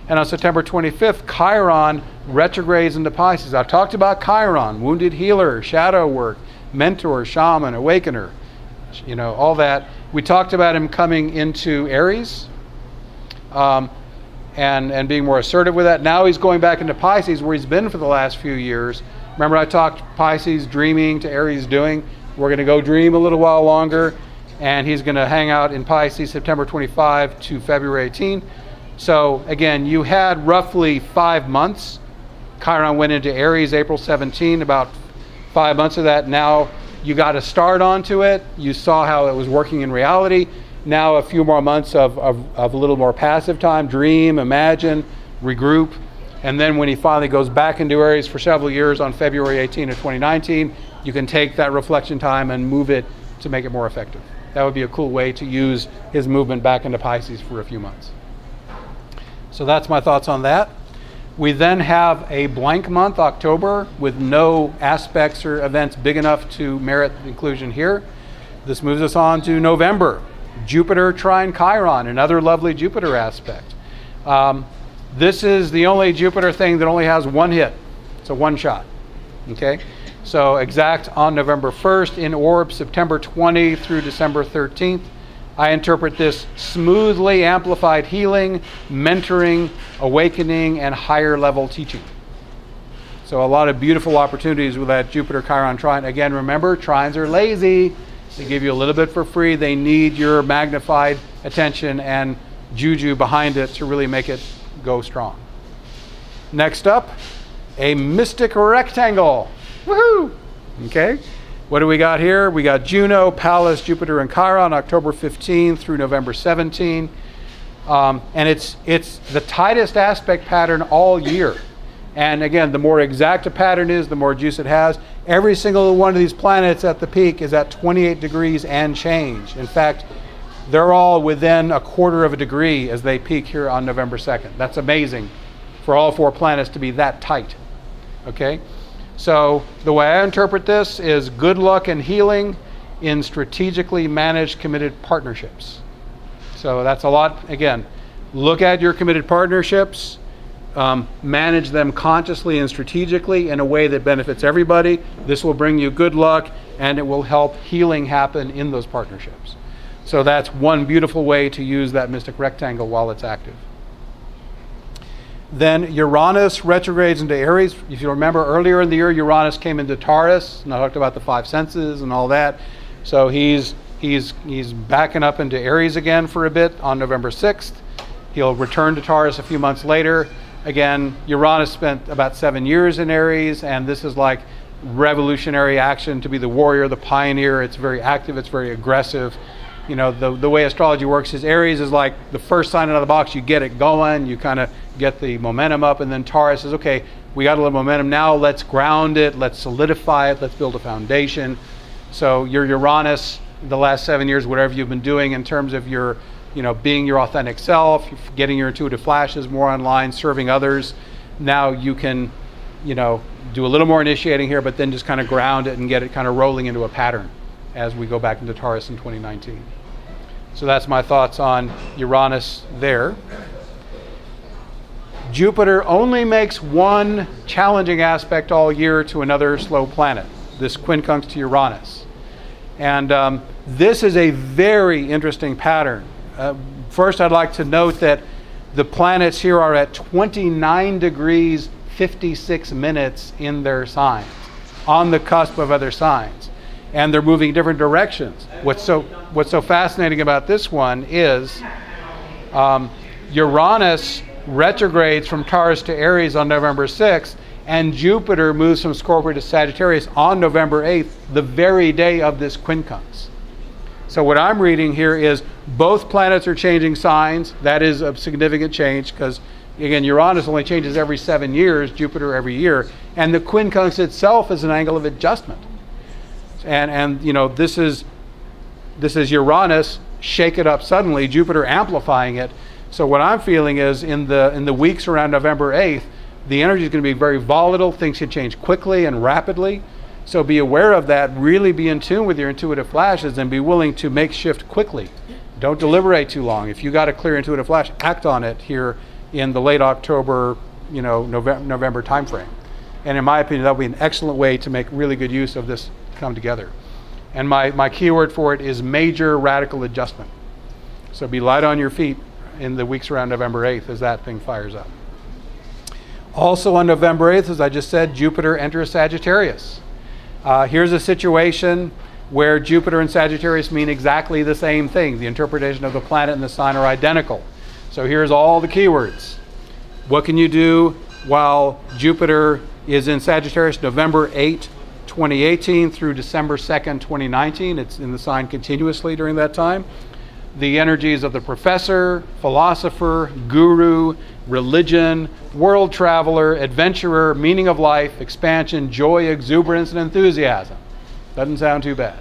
And on September 25th, Chiron retrogrades into Pisces. I've talked about Chiron, wounded healer, shadow work, mentor, shaman, awakener, you know, all that. We talked about him coming into Aries and being more assertive with that. Now he's going back into Pisces where he's been for the last few years. Remember I talked Pisces dreaming to Aries doing. We're going to go dream a little while longer, and he's going to hang out in Pisces September 25 to February 18. So again, you had roughly 5 months. Chiron went into Aries April 17, about 5 months of that. Now you got to start onto it. You saw how it was working in reality. Now a few more months of a little more passive time, dream, imagine, regroup. And then when he finally goes back into Aries for several years on February 18 of 2019, you can take that reflection time and move it to make it more effective. That would be a cool way to use his movement back into Pisces for a few months. So that's my thoughts on that. We then have a blank month, October, with no aspects or events big enough to merit inclusion here. This moves us on to November. Jupiter trine Chiron, another lovely Jupiter aspect. This is the only Jupiter thing that only has one hit. It's a one shot. Okay? So exact on November 1st, in orb September 20 through December 13th. I interpret this smoothly amplified healing, mentoring, awakening, and higher level teaching. So a lot of beautiful opportunities with that Jupiter Chiron trine. Again, remember, trines are lazy. They give you a little bit for free. They need your magnified attention and juju behind it to really make it go strong. Next up, a mystic rectangle. Woohoo! Okay. What do we got here? We got Juno, Pallas, Jupiter, and Chiron, October 15 through November 17. And it's the tightest aspect pattern all year. And again, the more exact a pattern is, the more juice it has. Every single one of these planets at the peak is at 28 degrees and change. In fact, they're all within a quarter of a degree as they peak here on November 2nd. That's amazing for all 4 planets to be that tight. Okay? So the way I interpret this is good luck and healing in strategically managed committed partnerships. So that's a lot. Again, look at your committed partnerships. Manage them consciously and strategically in a way that benefits everybody. This will bring you good luck, and it will help healing happen in those partnerships. So that's one beautiful way to use that mystic rectangle while it's active. Then Uranus retrogrades into Aries. If you remember earlier in the year, Uranus came into Taurus, and I talked about the 5 senses and all that. So he's backing up into Aries again for a bit on November 6th. He'll return to Taurus a few months later. Again, Uranus spent about 7 years in Aries, and this is like revolutionary action, to be the warrior, the pioneer. It's very active, it's very aggressive. You know, the way astrology works is Aries is like the first sign out of the box. You get it going, you kind of get the momentum up, and then Taurus is, okay, we got a little momentum now, let's ground it, let's solidify it, let's build a foundation. So your Uranus, the last 7 years, whatever you've been doing in terms of your, you know, being your authentic self, getting your intuitive flashes more online, serving others. Now you can, you know, do a little more initiating here, but then just kind of ground it and get it kind of rolling into a pattern as we go back into Taurus in 2019. So that's my thoughts on Uranus there. Jupiter only makes one challenging aspect all year to another slow planet, this quincunx to Uranus. And this is a very interesting pattern. First, I'd like to note that the planets here are at 29 degrees 56 minutes in their signs, on the cusp of other signs, and they're moving different directions. What's so fascinating about this one is Uranus retrogrades from Taurus to Aries on November 6th, and Jupiter moves from Scorpio to Sagittarius on November 8th, the very day of this quincunx. So what I'm reading here is both planets are changing signs. That is a significant change because, again, Uranus only changes every 7 years, Jupiter every year, and the quincunx itself is an angle of adjustment. And you know, this is Uranus, shake it up suddenly, Jupiter amplifying it. So what I'm feeling is in the weeks around November 8th, the energy is going to be very volatile. Things can change quickly and rapidly. So be aware of that. Really be in tune with your intuitive flashes and be willing to make shift quickly. Don't deliberate too long. If you got a clear intuitive flash, act on it here in the late October, you know, November timeframe. And in my opinion, that will be an excellent way to make really good use of this come together. And my keyword for it is major radical adjustment. So be light on your feet in the weeks around November 8th as that thing fires up. Also on November 8th, as I just said, Jupiter enters Sagittarius. Here's a situation where Jupiter and Sagittarius mean exactly the same thing. The interpretation of the planet and the sign are identical. So here's all the keywords. What can you do while Jupiter is in Sagittarius, November 8, 2018 through December 2nd, 2019? It's in the sign continuously during that time. The energies of the professor, philosopher, guru, religion, world traveler, adventurer, meaning of life, expansion, joy, exuberance, and enthusiasm. Doesn't sound too bad.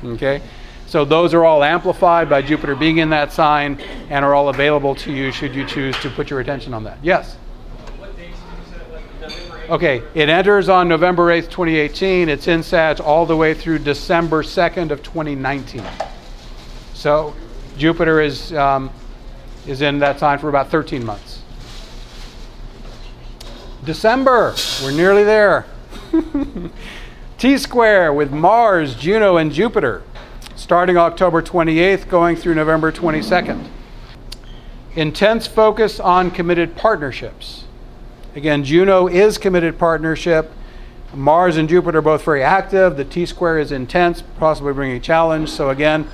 Okay? So those are all amplified by Jupiter being in that sign and are all available to you should you choose to put your attention on that. Yes? What dates did you say? November 8th? Okay, it enters on November 8th, 2018. It's in Sag all the way through December 2nd of 2019. So Jupiter is in that sign for about 13 months. December, we're nearly there. T-square with Mars, Juno, and Jupiter, starting October 28th, going through November 22nd. Intense focus on committed partnerships. Again, Juno is committed partnership. Mars and Jupiter are both very active. The T-square is intense, possibly bringing a challenge. So again,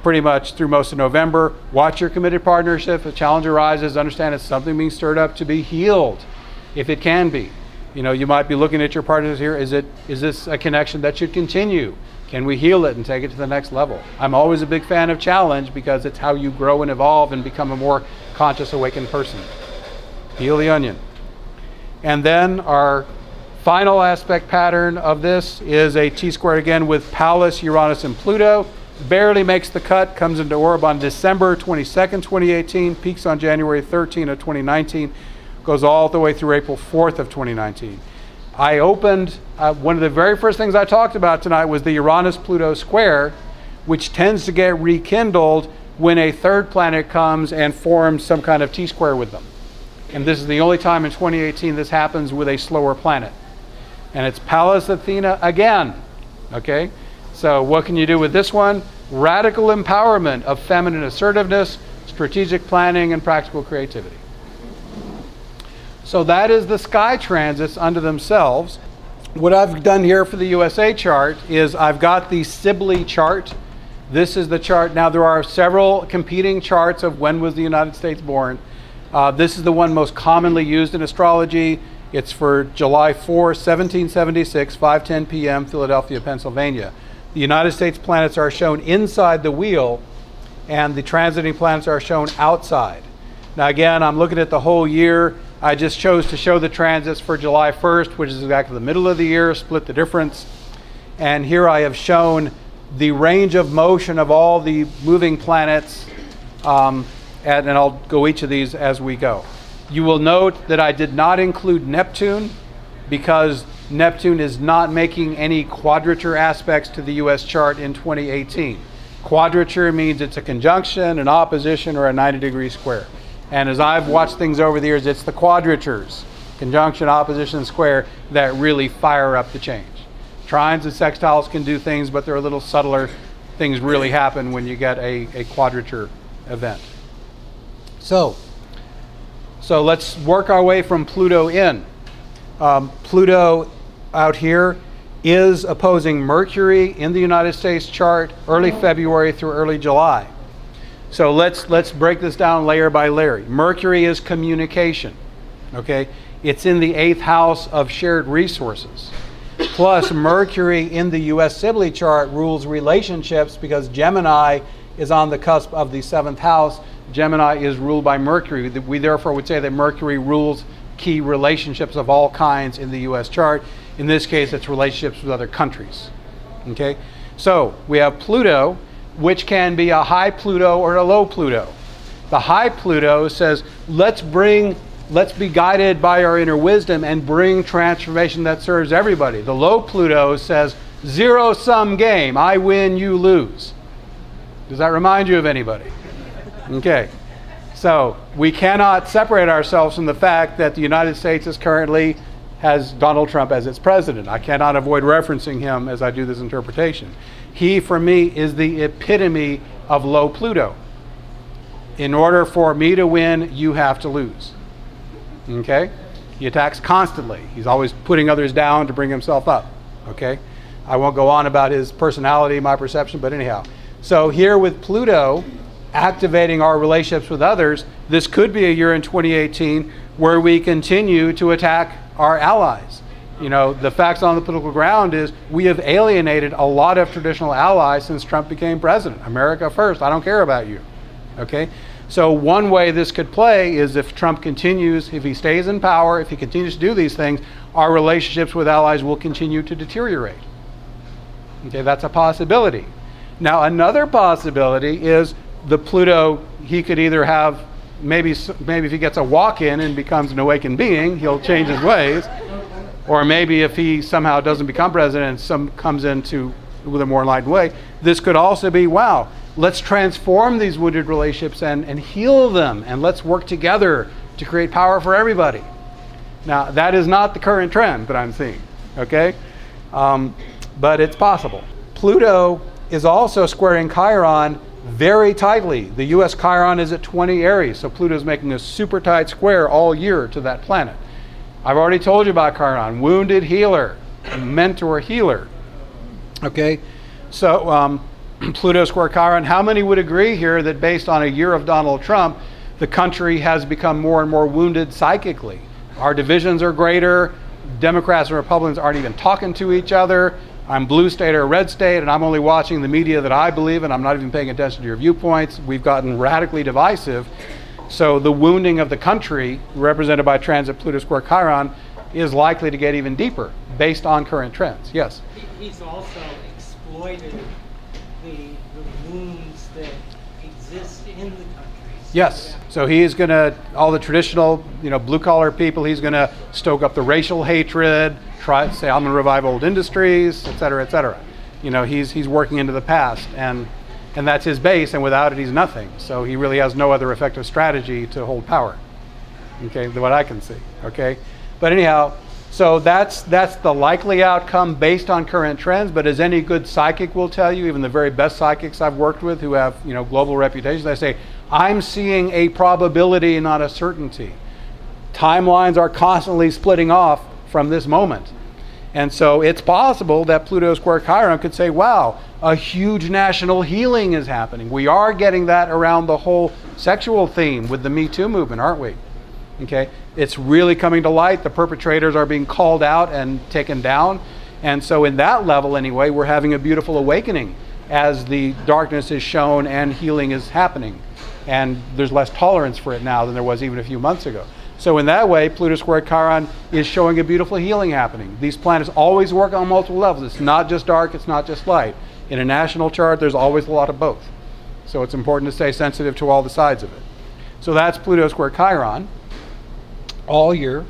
pretty much through most of November, watch your committed partnership. If a challenge arises, understand it's something being stirred up to be healed, if it can be. You know, you might be looking at your partners here. Is this a connection that should continue? Can we heal it and take it to the next level? I'm always a big fan of challenge because it's how you grow and evolve and become a more conscious, awakened person. Peel the onion. And then our final aspect pattern of this is a T-square again with Pallas, Uranus, and Pluto. Barely makes the cut, comes into orb on December 22nd, 2018, peaks on January 13 of 2019, goes all the way through April 4th of 2019. I opened, one of the very first things I talked about tonight was the Uranus-Pluto square, which tends to get rekindled when a third planet comes and forms some kind of T-square with them. And this is the only time in 2018 this happens with a slower planet. And it's Pallas Athena again, okay? So what can you do with this one? Radical empowerment of feminine assertiveness, strategic planning, and practical creativity. So that is the sky transits unto themselves. What I've done here for the USA chart is I've got the Sibley chart. This is the chart. Now there are several competing charts of when was the United States born. This is the one most commonly used in astrology. It's for July 4, 1776, 5:10 p.m., Philadelphia, Pennsylvania. The United States planets are shown inside the wheel, and the transiting planets are shown outside. Now again, I'm looking at the whole year. I just chose to show the transits for July 1st, which is exactly the middle of the year, split the difference. And here I have shown the range of motion of all the moving planets, and I'll go each of these as we go. You will note that I did not include Neptune because Neptune is not making any quadrature aspects to the US chart in 2018. Quadrature means it's a conjunction, an opposition, or a 90-degree square. And as I've watched things over the years, it's the quadratures, conjunction, opposition, square, that really fire up the change. Trines and sextiles can do things, but they're a little subtler. Things really happen when you get a quadrature event. So let's work our way from Pluto in. Pluto out here is opposing Mercury in the United States chart early February through early July. So let's break this down layer by layer. Mercury is communication, okay? It's in the 8th house of shared resources. Plus Mercury in the US Sibley chart rules relationships because Gemini is on the cusp of the 7th house. Gemini is ruled by Mercury. We therefore would say that Mercury rules key relationships of all kinds in the US chart. In this case, it's relationships with other countries, okay? So we have Pluto, which can be a high Pluto or a low Pluto. The high Pluto says, let's be guided by our inner wisdom and bring transformation that serves everybody. The low Pluto says, zero-sum game. I win, you lose. Does that remind you of anybody? Okay. So we cannot separate ourselves from the fact that the United States has Donald Trump as its president. I cannot avoid referencing him as I do this interpretation. He, for me, is the epitome of low Pluto. In order for me to win, you have to lose. Okay? He attacks constantly. He's always putting others down to bring himself up. Okay? I won't go on about his personality, my perception, but anyhow. So here with Pluto activating our relationships with others, this could be a year in 2018 where we continue to attack our allies. You know, the facts on the political ground is we have alienated a lot of traditional allies since Trump became president. America first, I don't care about you. Okay? So one way this could play is if Trump continues, if he stays in power, if he continues to do these things, our relationships with allies will continue to deteriorate. Okay, that's a possibility. Now another possibility is the Pluto, he could either have, maybe if he gets a walk-in and becomes an awakened being, he'll change his ways. Or maybe if he somehow doesn't become president and some comes into with a more enlightened way, this could also be, wow, let's transform these wounded relationships and heal them, and let's work together to create power for everybody. Now, that is not the current trend that I'm seeing, okay? But it's possible. Pluto is also squaring Chiron very tightly. The US Chiron is at 20 Aries, so Pluto is making a super tight square all year to that planet. I've already told you about Chiron, wounded healer, mentor healer. Okay, so Pluto square Chiron. How many would agree here that based on a year of Donald Trump, the country has become more and more wounded psychically? Our divisions are greater, Democrats and Republicans aren't even talking to each other. I'm blue state or red state, and I'm only watching the media that I believe in. I'm not even paying attention to your viewpoints. We've gotten radically divisive. So the wounding of the country, represented by transit Pluto square Chiron, is likely to get even deeper based on current trends. Yes? He's also exploited the wounds that exist in the countries. Yes. So he is going to, all the traditional, blue collar people, he's going to stoke up the racial hatred, try to say, I'm going to revive old industries, et cetera, et cetera. He's working into the past, and that's his base, and without it, he's nothing. So he really has no other effective strategy to hold power, okay, than what I can see, okay? But anyhow, so that's the likely outcome based on current trends, but as any good psychic will tell you, even the very best psychics I've worked with who have, global reputations, they say, I'm seeing a probability, not a certainty. Timelines are constantly splitting off from this moment. And so it's possible that Pluto square Chiron could say, wow, a huge national healing is happening. We are getting that around the whole sexual theme with the metoo movement, aren't we? Okay, it's really coming to light. The perpetrators are being called out and taken down. And so in that level anyway, we're having a beautiful awakening as the darkness is shown and healing is happening. And there's less tolerance for it now than there was even a few months ago. So in that way, Pluto square Chiron is showing a beautiful healing happening. These planets always work on multiple levels. It's not just dark, it's not just light. In a national chart, there's always a lot of both. So it's important to stay sensitive to all the sides of it. So that's Pluto square Chiron all year.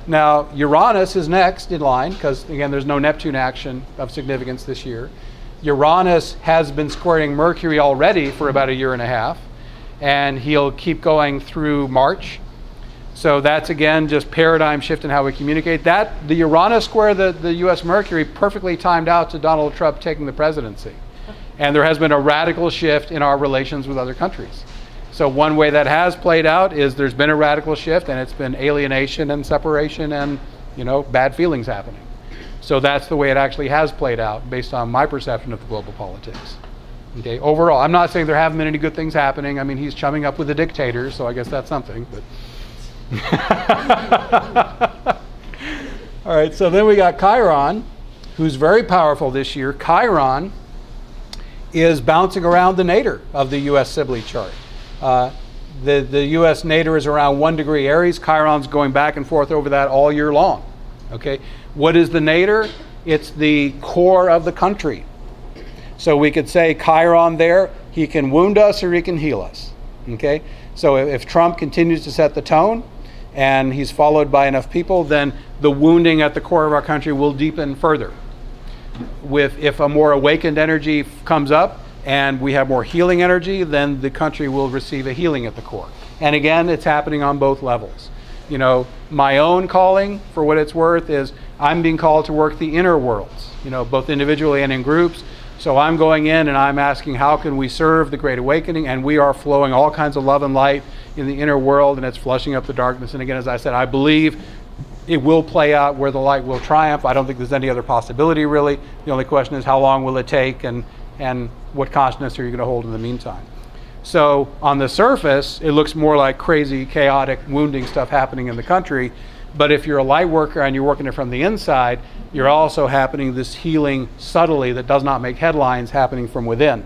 Now, Uranus is next in line, because again, there's no Neptune action of significance this year. Uranus has been squaring Mercury already for about a year and a half, and he'll keep going through March. So that's again just paradigm shift in how we communicate. That the Uranus square, the US Mercury, perfectly timed out to Donald Trump taking the presidency. And there has been a radical shift in our relations with other countries. So one way that has played out is there's been a radical shift, and it's been alienation and separation and bad feelings happening. So that's the way it actually has played out based on my perception of the global politics. Okay, overall, I'm not saying there haven't been any good things happening. I mean, he's chumming up with the dictators, so I guess that's something. But all right, so then we got Chiron, who's very powerful this year. Chiron is bouncing around the nadir of the U.S. Sibley chart. The U.S. nadir is around 1 degree Aries. Chiron's going back and forth over that all year long. Okay, what is the nadir? It's the core of the country. So we could say Chiron there, he can wound us or he can heal us. Okay, so if Trump continues to set the tone and he's followed by enough people, then the wounding at the core of our country will deepen further. If a more awakened energy comes up and we have more healing energy, then the country will receive a healing at the core. And again, it's happening on both levels. My own calling, for what it's worth, is I'm being called to work the inner worlds, both individually and in groups. So I'm going in and I'm asking, how can we serve the Great Awakening? And we are flowing all kinds of love and light in the inner world, and it's flushing up the darkness. And again, as I said, I believe it will play out where the light will triumph. I don't think there's any other possibility, really. The only question is, how long will it take, and what consciousness are you going to hold in the meantime? So on the surface, it looks more like crazy, chaotic, wounding stuff happening in the country. But if you're a light worker and you're working it from the inside, you're also happening this healing subtly that does not make headlines, happening from within,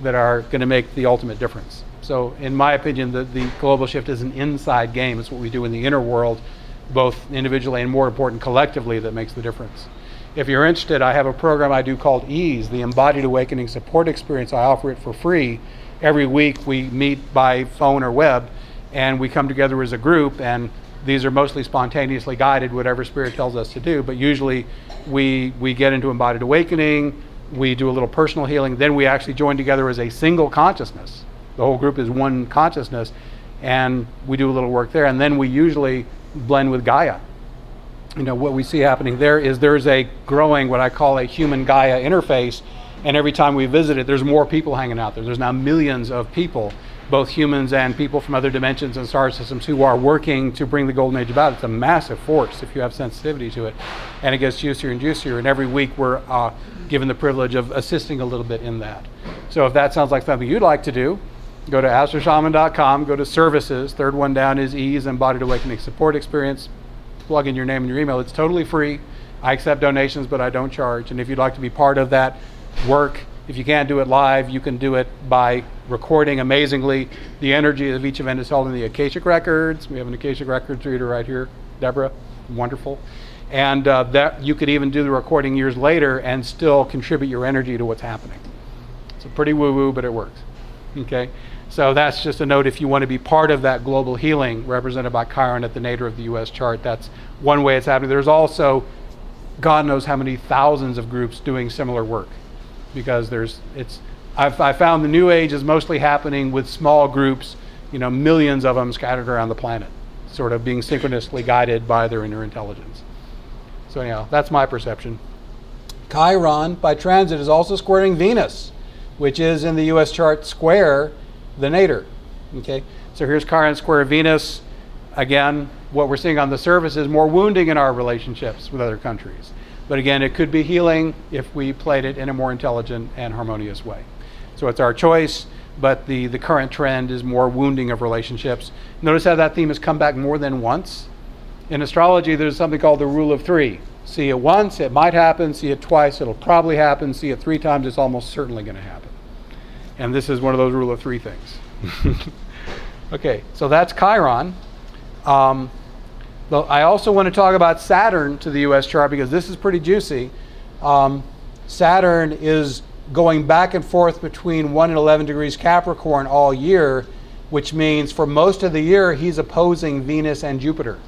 that are going to make the ultimate difference. So in my opinion, the global shift is an inside game. It's what we do in the inner world, both individually and more important collectively, that makes the difference. If you're interested, I have a program I do called EASE, the Embodied Awakening Support Experience. I offer it for free. Every week we meet by phone or web, and we come together as a group, and these are mostly spontaneously guided, whatever Spirit tells us to do, but usually we get into embodied awakening, we do a little personal healing, then we actually join together as a single consciousness. The whole group is one consciousness, and we do a little work there, and then we usually blend with Gaia. What we see happening there is there's a growing, what I call a human-Gaia interface, and every time we visit it, there's more people hanging out there. There's now millions of people, both humans and people from other dimensions and star systems, who are working to bring the golden age about. It's a massive force if you have sensitivity to it, and it gets juicier and juicier, and every week we're given the privilege of assisting a little bit in that. So if that sounds like something you'd like to do, go to astroshaman.com, go to services, third one down is EASE, Embodied Awakening Support Experience, plug in your name and your email. It's totally free. I accept donations, but I don't charge. And if you'd like to be part of that work, if you can't do it live, you can do it by recording amazingly. The energy of each event is held in the Akashic Records. We have an Akashic Records reader right here, Deborah, wonderful. And that you could even do the recording years later and still contribute your energy to what's happening. It's a pretty woo-woo, but it works. Okay, so that's just a note if you want to be part of that global healing represented by Chiron at the nadir of the U.S. chart. That's one way it's happening. There's also God knows how many thousands of groups doing similar work, because I found the New Age is mostly happening with small groups, millions of them scattered around the planet, sort of being synchronously guided by their inner intelligence. So anyhow, that's my perception. Chiron, by transit, is also squaring Venus, which is in the U.S. chart square the nadir. Okay, so here's Chiron square Venus. Again, what we're seeing on the surface is more wounding in our relationships with other countries. But again, it could be healing if we played it in a more intelligent and harmonious way. So it's our choice, but the current trend is more wounding of relationships. Notice how that theme has come back more than once. In astrology, there's something called the rule of three. See it once, it might happen. See it twice, it'll probably happen. See it three times, it's almost certainly going to happen. And this is one of those rule of three things. Okay, so that's Chiron. I also want to talk about Saturn to the U.S. chart, because this is pretty juicy. Saturn is going back and forth between 1 and 11 degrees Capricorn all year, which means for most of the year he's opposing Venus and Jupiter.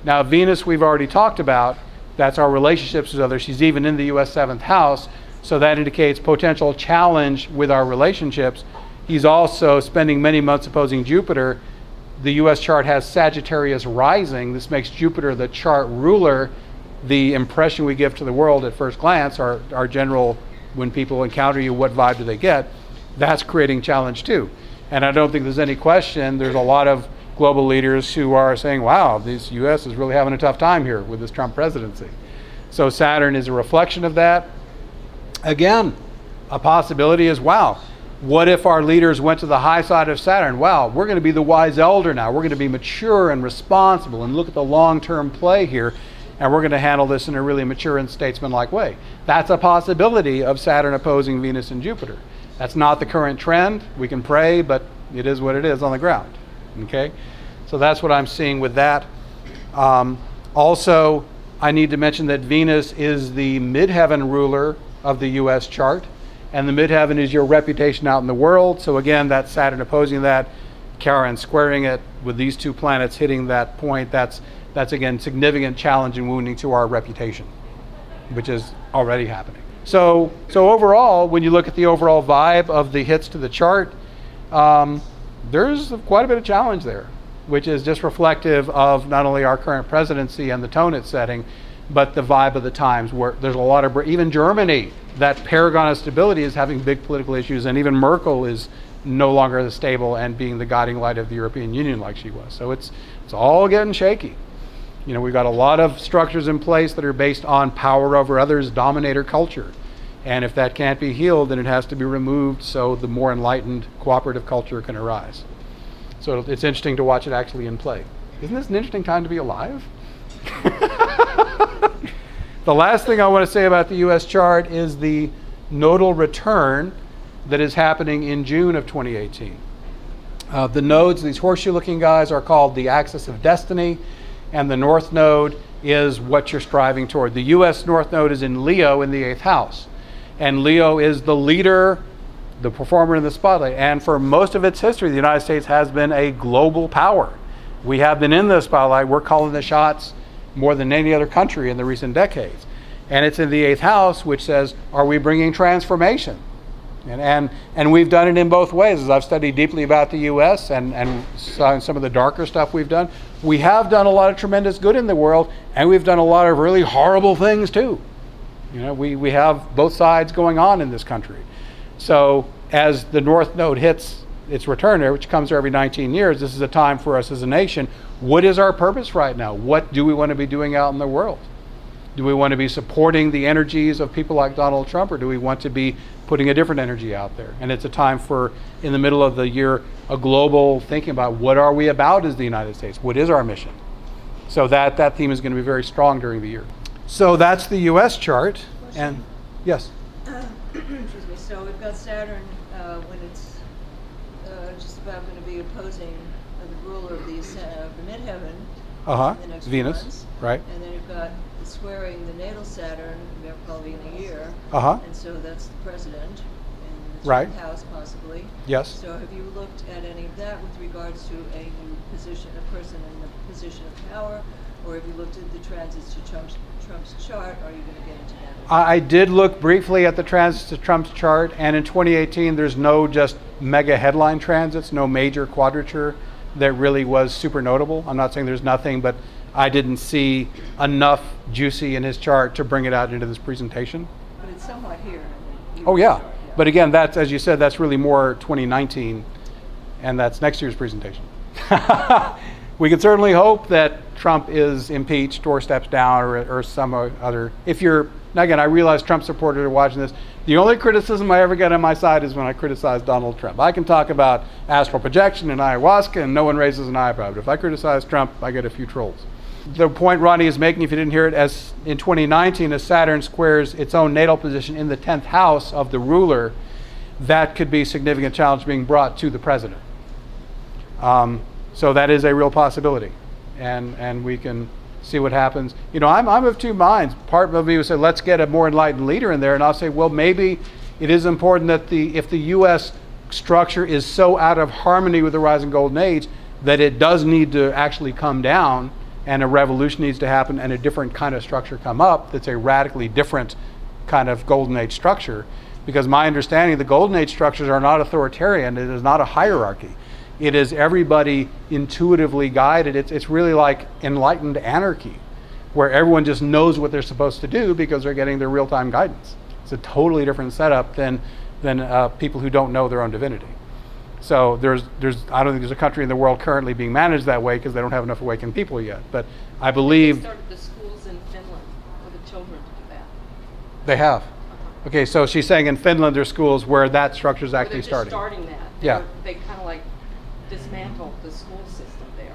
Now Venus we've already talked about. That's our relationships with others. She's even in the U.S. 7th house, so that indicates potential challenge with our relationships. He's also spending many months opposing Jupiter. The U.S. chart has Sagittarius rising. This makes Jupiter the chart ruler. The impression we give to the world at first glance, our general, when people encounter you, what vibe do they get? That's creating challenge too. And I don't think there's any question, there's a lot of global leaders who are saying, wow, this U.S. is really having a tough time here with this Trump presidency. So Saturn is a reflection of that. Again, a possibility is, wow, what if our leaders went to the high side of Saturn? Wow, we're going to be the wise elder now. We're going to be mature and responsible and look at the long-term play here, and we're going to handle this in a really mature and statesman-like way. That's a possibility of Saturn opposing Venus and Jupiter. That's not the current trend. We can pray, but it is what it is on the ground. Okay, so that's what I'm seeing with that. Also, I need to mention that Venus is the midheaven ruler of the U.S. chart, and the midheaven is your reputation out in the world. So again, that's Saturn opposing that, Chiron squaring it with these two planets hitting that point. That's again significant challenge and wounding to our reputation, which is already happening. So overall, when you look at the overall vibe of the hits to the chart, there's quite a bit of challenge there, which is just reflective of not only our current presidency and the tone it's setting, but the vibe of the times, where there's a lot of, even Germany, that paragon of stability, is having big political issues, and even Merkel is no longer as stable and being the guiding light of the European Union like she was. So it's all getting shaky. We've got a lot of structures in place that are based on power over others, dominator culture. And if that can't be healed, then it has to be removed so the more enlightened cooperative culture can arise. So it's interesting to watch it actually in play. Isn't this an interesting time to be alive? The last thing I want to say about the U.S. chart is the nodal return that is happening in June of 2018. The nodes, these horseshoe-looking guys, are called the axis of destiny, and the north node is what you're striving toward. The U.S. north node is in Leo in the 8th house, and Leo is the leader, the performer in the spotlight. And for most of its history, the United States has been a global power. We have been in the spotlight. We're calling the shots more than any other country in the recent decades. And it's in the 8th house, which says, are we bringing transformation? And we've done it in both ways. As I've studied deeply about the U.S. and some of the darker stuff we've done, we have done a lot of tremendous good in the world, and we've done a lot of really horrible things too. We have both sides going on in this country. So as the North Node hits its return there, which comes every 19 years, this is a time for us as a nation. What is our purpose right now? What do we want to be doing out in the world? Do we want to be supporting the energies of people like Donald Trump, or do we want to be putting a different energy out there? And it's a time for, in the middle of the year, a global thinking about what are we about as the United States? What is our mission? So that theme is going to be very strong during the year. So that's the U.S. chart. And yes? Excuse me. So we've got Saturn when it's just about going to be opposing the ruler of the midheaven. Uh-huh. In the next Venus, months. right. And then you've got squaring the natal Saturn, probably in a year. Uh-huh. And so that's the president in the Right. 10th house, possibly. Yes. So have you looked at any of that with regards to a new position, a person in the position of power? Or have you looked at the transits to Trump's chart? Are you going to get into that? I did look briefly at the transits to Trump's chart, and in 2018 there's no just mega headline transits, no major quadrature that really was super notable. I'm not saying there's nothing, but I didn't see enough juicy in his chart to bring it out into this presentation. But it's somewhat here. Oh yeah, but again, that's, as you said, that's really more 2019, and that's next year's presentation. We can certainly hope that Trump is impeached or steps down or some other. If you're, now again, I realize Trump supporters are watching this. The only criticism I ever get on my side is when I criticize Donald Trump. I can talk about astral projection and ayahuasca and no one raises an eyebrow. But if I criticize Trump, I get a few trolls. The point Ronnie is making, if you didn't hear it, as in 2019, as Saturn squares its own natal position in the 10th house of the ruler, that could be a significant challenge being brought to the president. So that is a real possibility, and we can see what happens. You know, I'm of two minds. Part of me would say, let's get a more enlightened leader in there, and I'll say, well, maybe it is important that if the U.S. structure is so out of harmony with the rising golden age that it does need to actually come down, and a revolution needs to happen, and a different kind of structure come up that's a radically different kind of golden age structure. Because my understanding, the golden age structures are not authoritarian. It is not a hierarchy. It is everybody intuitively guided. It's really like enlightened anarchy, where everyone just knows what they're supposed to do because they're getting their real-time guidance. It's a totally different setup than people who don't know their own divinity. So I don't think there's a country in the world currently being managed that way because they don't have enough awakened people yet. But I believe They started the schools in Finland for the children to do that. they have. Okay, so she's saying in Finland there's schools where that structure is They're actually just starting. starting that. Yeah. They kind of like dismantled the school system there,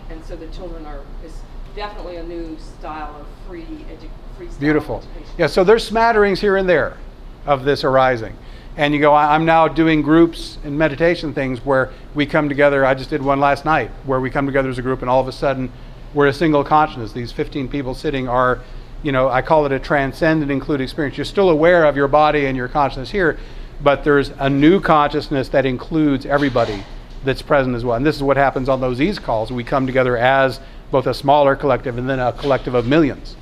and so the children it's definitely a new style of free style Beautiful. education. Yeah, so there's smatterings here and there of this arising. And you go, I'm now doing groups and meditation things where we come together. I just did one last night where we come together as a group and all of a sudden we're a single consciousness. These 15 people sitting are, you know, I call it a transcendent include experience. You're still aware of your body and your consciousness here, but there's a new consciousness that includes everybody that's present as well. And this is what happens on those ease calls. We come together as both a smaller collective and then a collective of millions.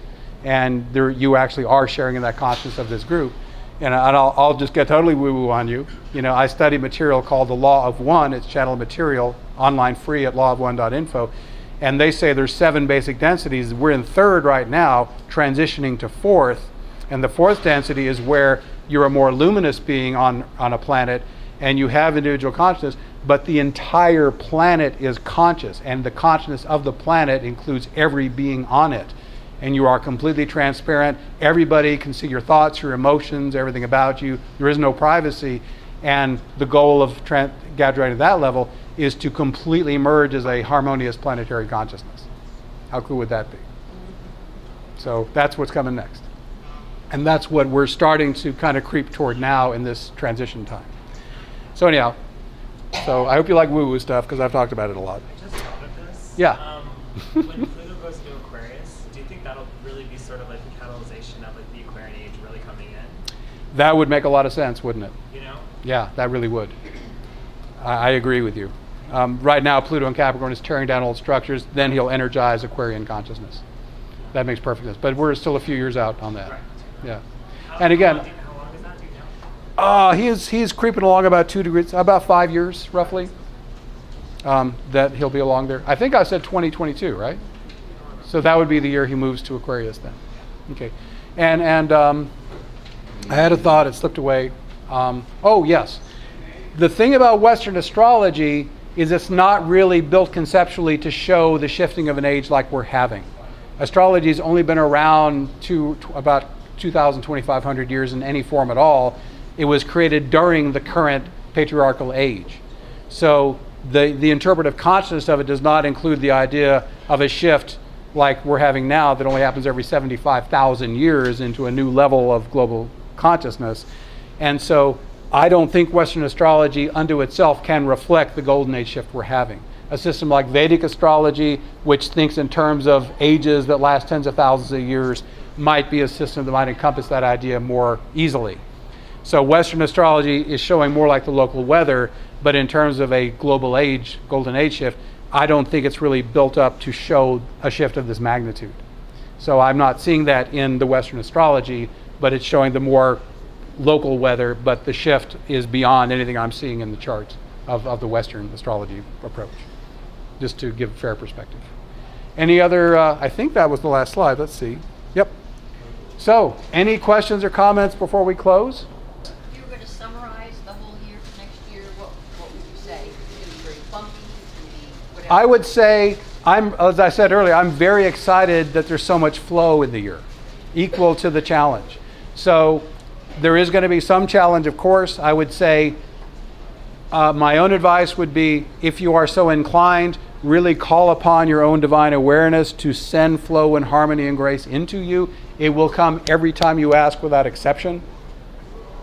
And you actually are sharing in that consciousness of this group. And I'll just get totally woo-woo on you. You know, I study material called the Law of One. It's channel material, online free at lawofone.info. And they say there's 7 basic densities. We're in 3rd right now, transitioning to 4th. And the 4th density is where you're a more luminous being on a planet and you have individual consciousness, but the entire planet is conscious, and the consciousness of the planet includes every being on it. And you are completely transparent. Everybody can see your thoughts, your emotions, everything about you. There is no privacy. And the goal of graduating to that level is to completely merge as a harmonious planetary consciousness. How cool would that be? So that's what's coming next. And that's what we're starting to kind of creep toward now in this transition time. So anyhow, so I hope you like woo-woo stuff because I've talked about it a lot. I just thought of this. Yeah. When Pluto goes into Aquarius, do you think that'll really be sort of like the catalyzation of like the Aquarian age really coming in? That would make a lot of sense, wouldn't it? You know? Yeah, that really would. I agree with you. Right now, Pluto in Capricorn is tearing down old structures. Then he'll energize Aquarian consciousness. That makes perfect sense. But we're still a few years out on that. Right. Yeah. And again, How long is that? Do you know? he's creeping along about 2 degrees, about 5 years roughly. That he'll be along there. I think I said 2022, right? So that would be the year he moves to Aquarius then. Okay. And I had a thought, it slipped away. Oh yes. The thing about Western astrology is it's not really built conceptually to show the shifting of an age like we're having. Astrology has only been around about 2,000, 2,500 years in any form at all. It was created during the current patriarchal age. So the interpretive consciousness of it does not include the idea of a shift like we're having now that only happens every 75,000 years into a new level of global consciousness. And so I don't think Western astrology unto itself can reflect the golden age shift we're having. A system like Vedic astrology, which thinks in terms of ages that last tens of thousands of years, might be a system that might encompass that idea more easily. So Western astrology is showing more like the local weather, but in terms of a global age, golden age shift, I don't think it's really built up to show a shift of this magnitude. So I'm not seeing that in the Western astrology, but it's showing the more local weather, but the shift is beyond anything I'm seeing in the charts of the Western astrology approach, just to give a fair perspective. Any other, I think that was the last slide, let's see. Yep. So, any questions or comments before we close? If you were going to summarize the whole year for next year, what would you say? It's going to be very bumpy, it's going to be whatever. I would say, as I said earlier, I'm very excited that there's so much flow in the year, equal to the challenge. So there is going to be some challenge, of course. I would say my own advice would be, if you are so inclined, really call upon your own divine awareness to send flow and harmony and grace into you. It will come every time you ask without exception.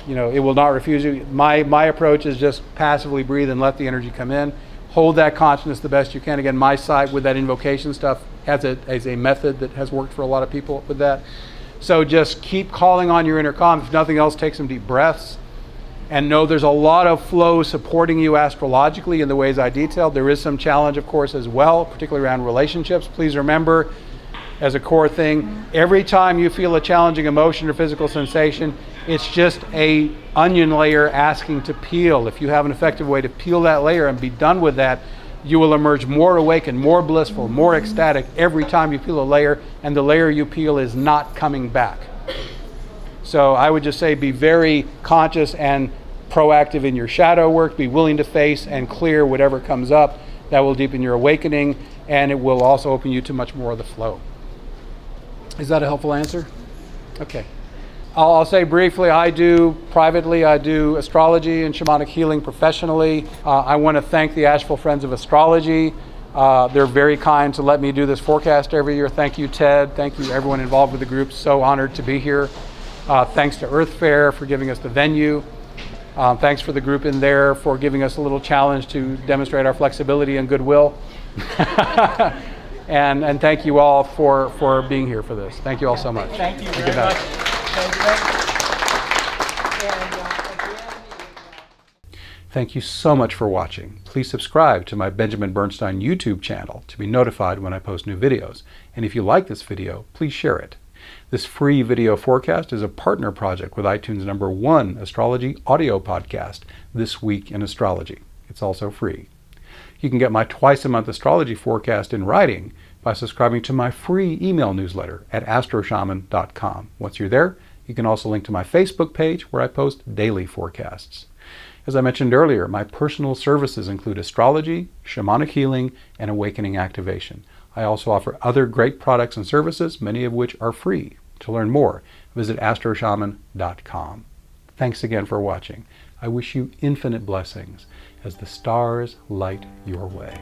You know, it will not refuse you. My approach is just passively breathe and let the energy come in. Hold that consciousness the best you can. Again, my site with that invocation stuff has a method that has worked for a lot of people with that. So just keep calling on your inner calm. If nothing else, take some deep breaths. And know there's a lot of flow supporting you astrologically in the ways I detailed. There is some challenge, of course, as well, particularly around relationships. Please remember, as a core thing, every time you feel a challenging emotion or physical sensation, it's just a onion layer asking to peel. If you have an effective way to peel that layer and be done with that, you will emerge more awakened, more blissful, more ecstatic every time you peel a layer, and the layer you peel is not coming back. So I would just say be very conscious and proactive in your shadow work. Be willing to face and clear whatever comes up. That will deepen your awakening, and it will also open you to much more of the flow. Is that a helpful answer? Okay. I'll say briefly, I do astrology and shamanic healing professionally. I want to thank the Asheville Friends of Astrology. They're very kind to let me do this forecast every year. Thank you, Ted. Thank you, everyone involved with the group. So honored to be here. Thanks to Earth Fair for giving us the venue. Thanks for the group in there for giving us a little challenge to demonstrate our flexibility and goodwill. and thank you all for being here for this. Thank you all so much. Thank you very much. Thank you so much for watching. Please subscribe to my Benjamin Bernstein YouTube channel to be notified when I post new videos. And if you like this video, please share it. This free video forecast is a partner project with iTunes' #1 astrology audio podcast, This Week in Astrology. It's also free. You can get my twice-a-month astrology forecast in writing by subscribing to my free email newsletter at astroshaman.com. Once you're there, you can also link to my Facebook page where I post daily forecasts. As I mentioned earlier, my personal services include astrology, shamanic healing, and awakening activation. I also offer other great products and services, many of which are free. To learn more, visit astroshaman.com. Thanks again for watching. I wish you infinite blessings as the stars light your way.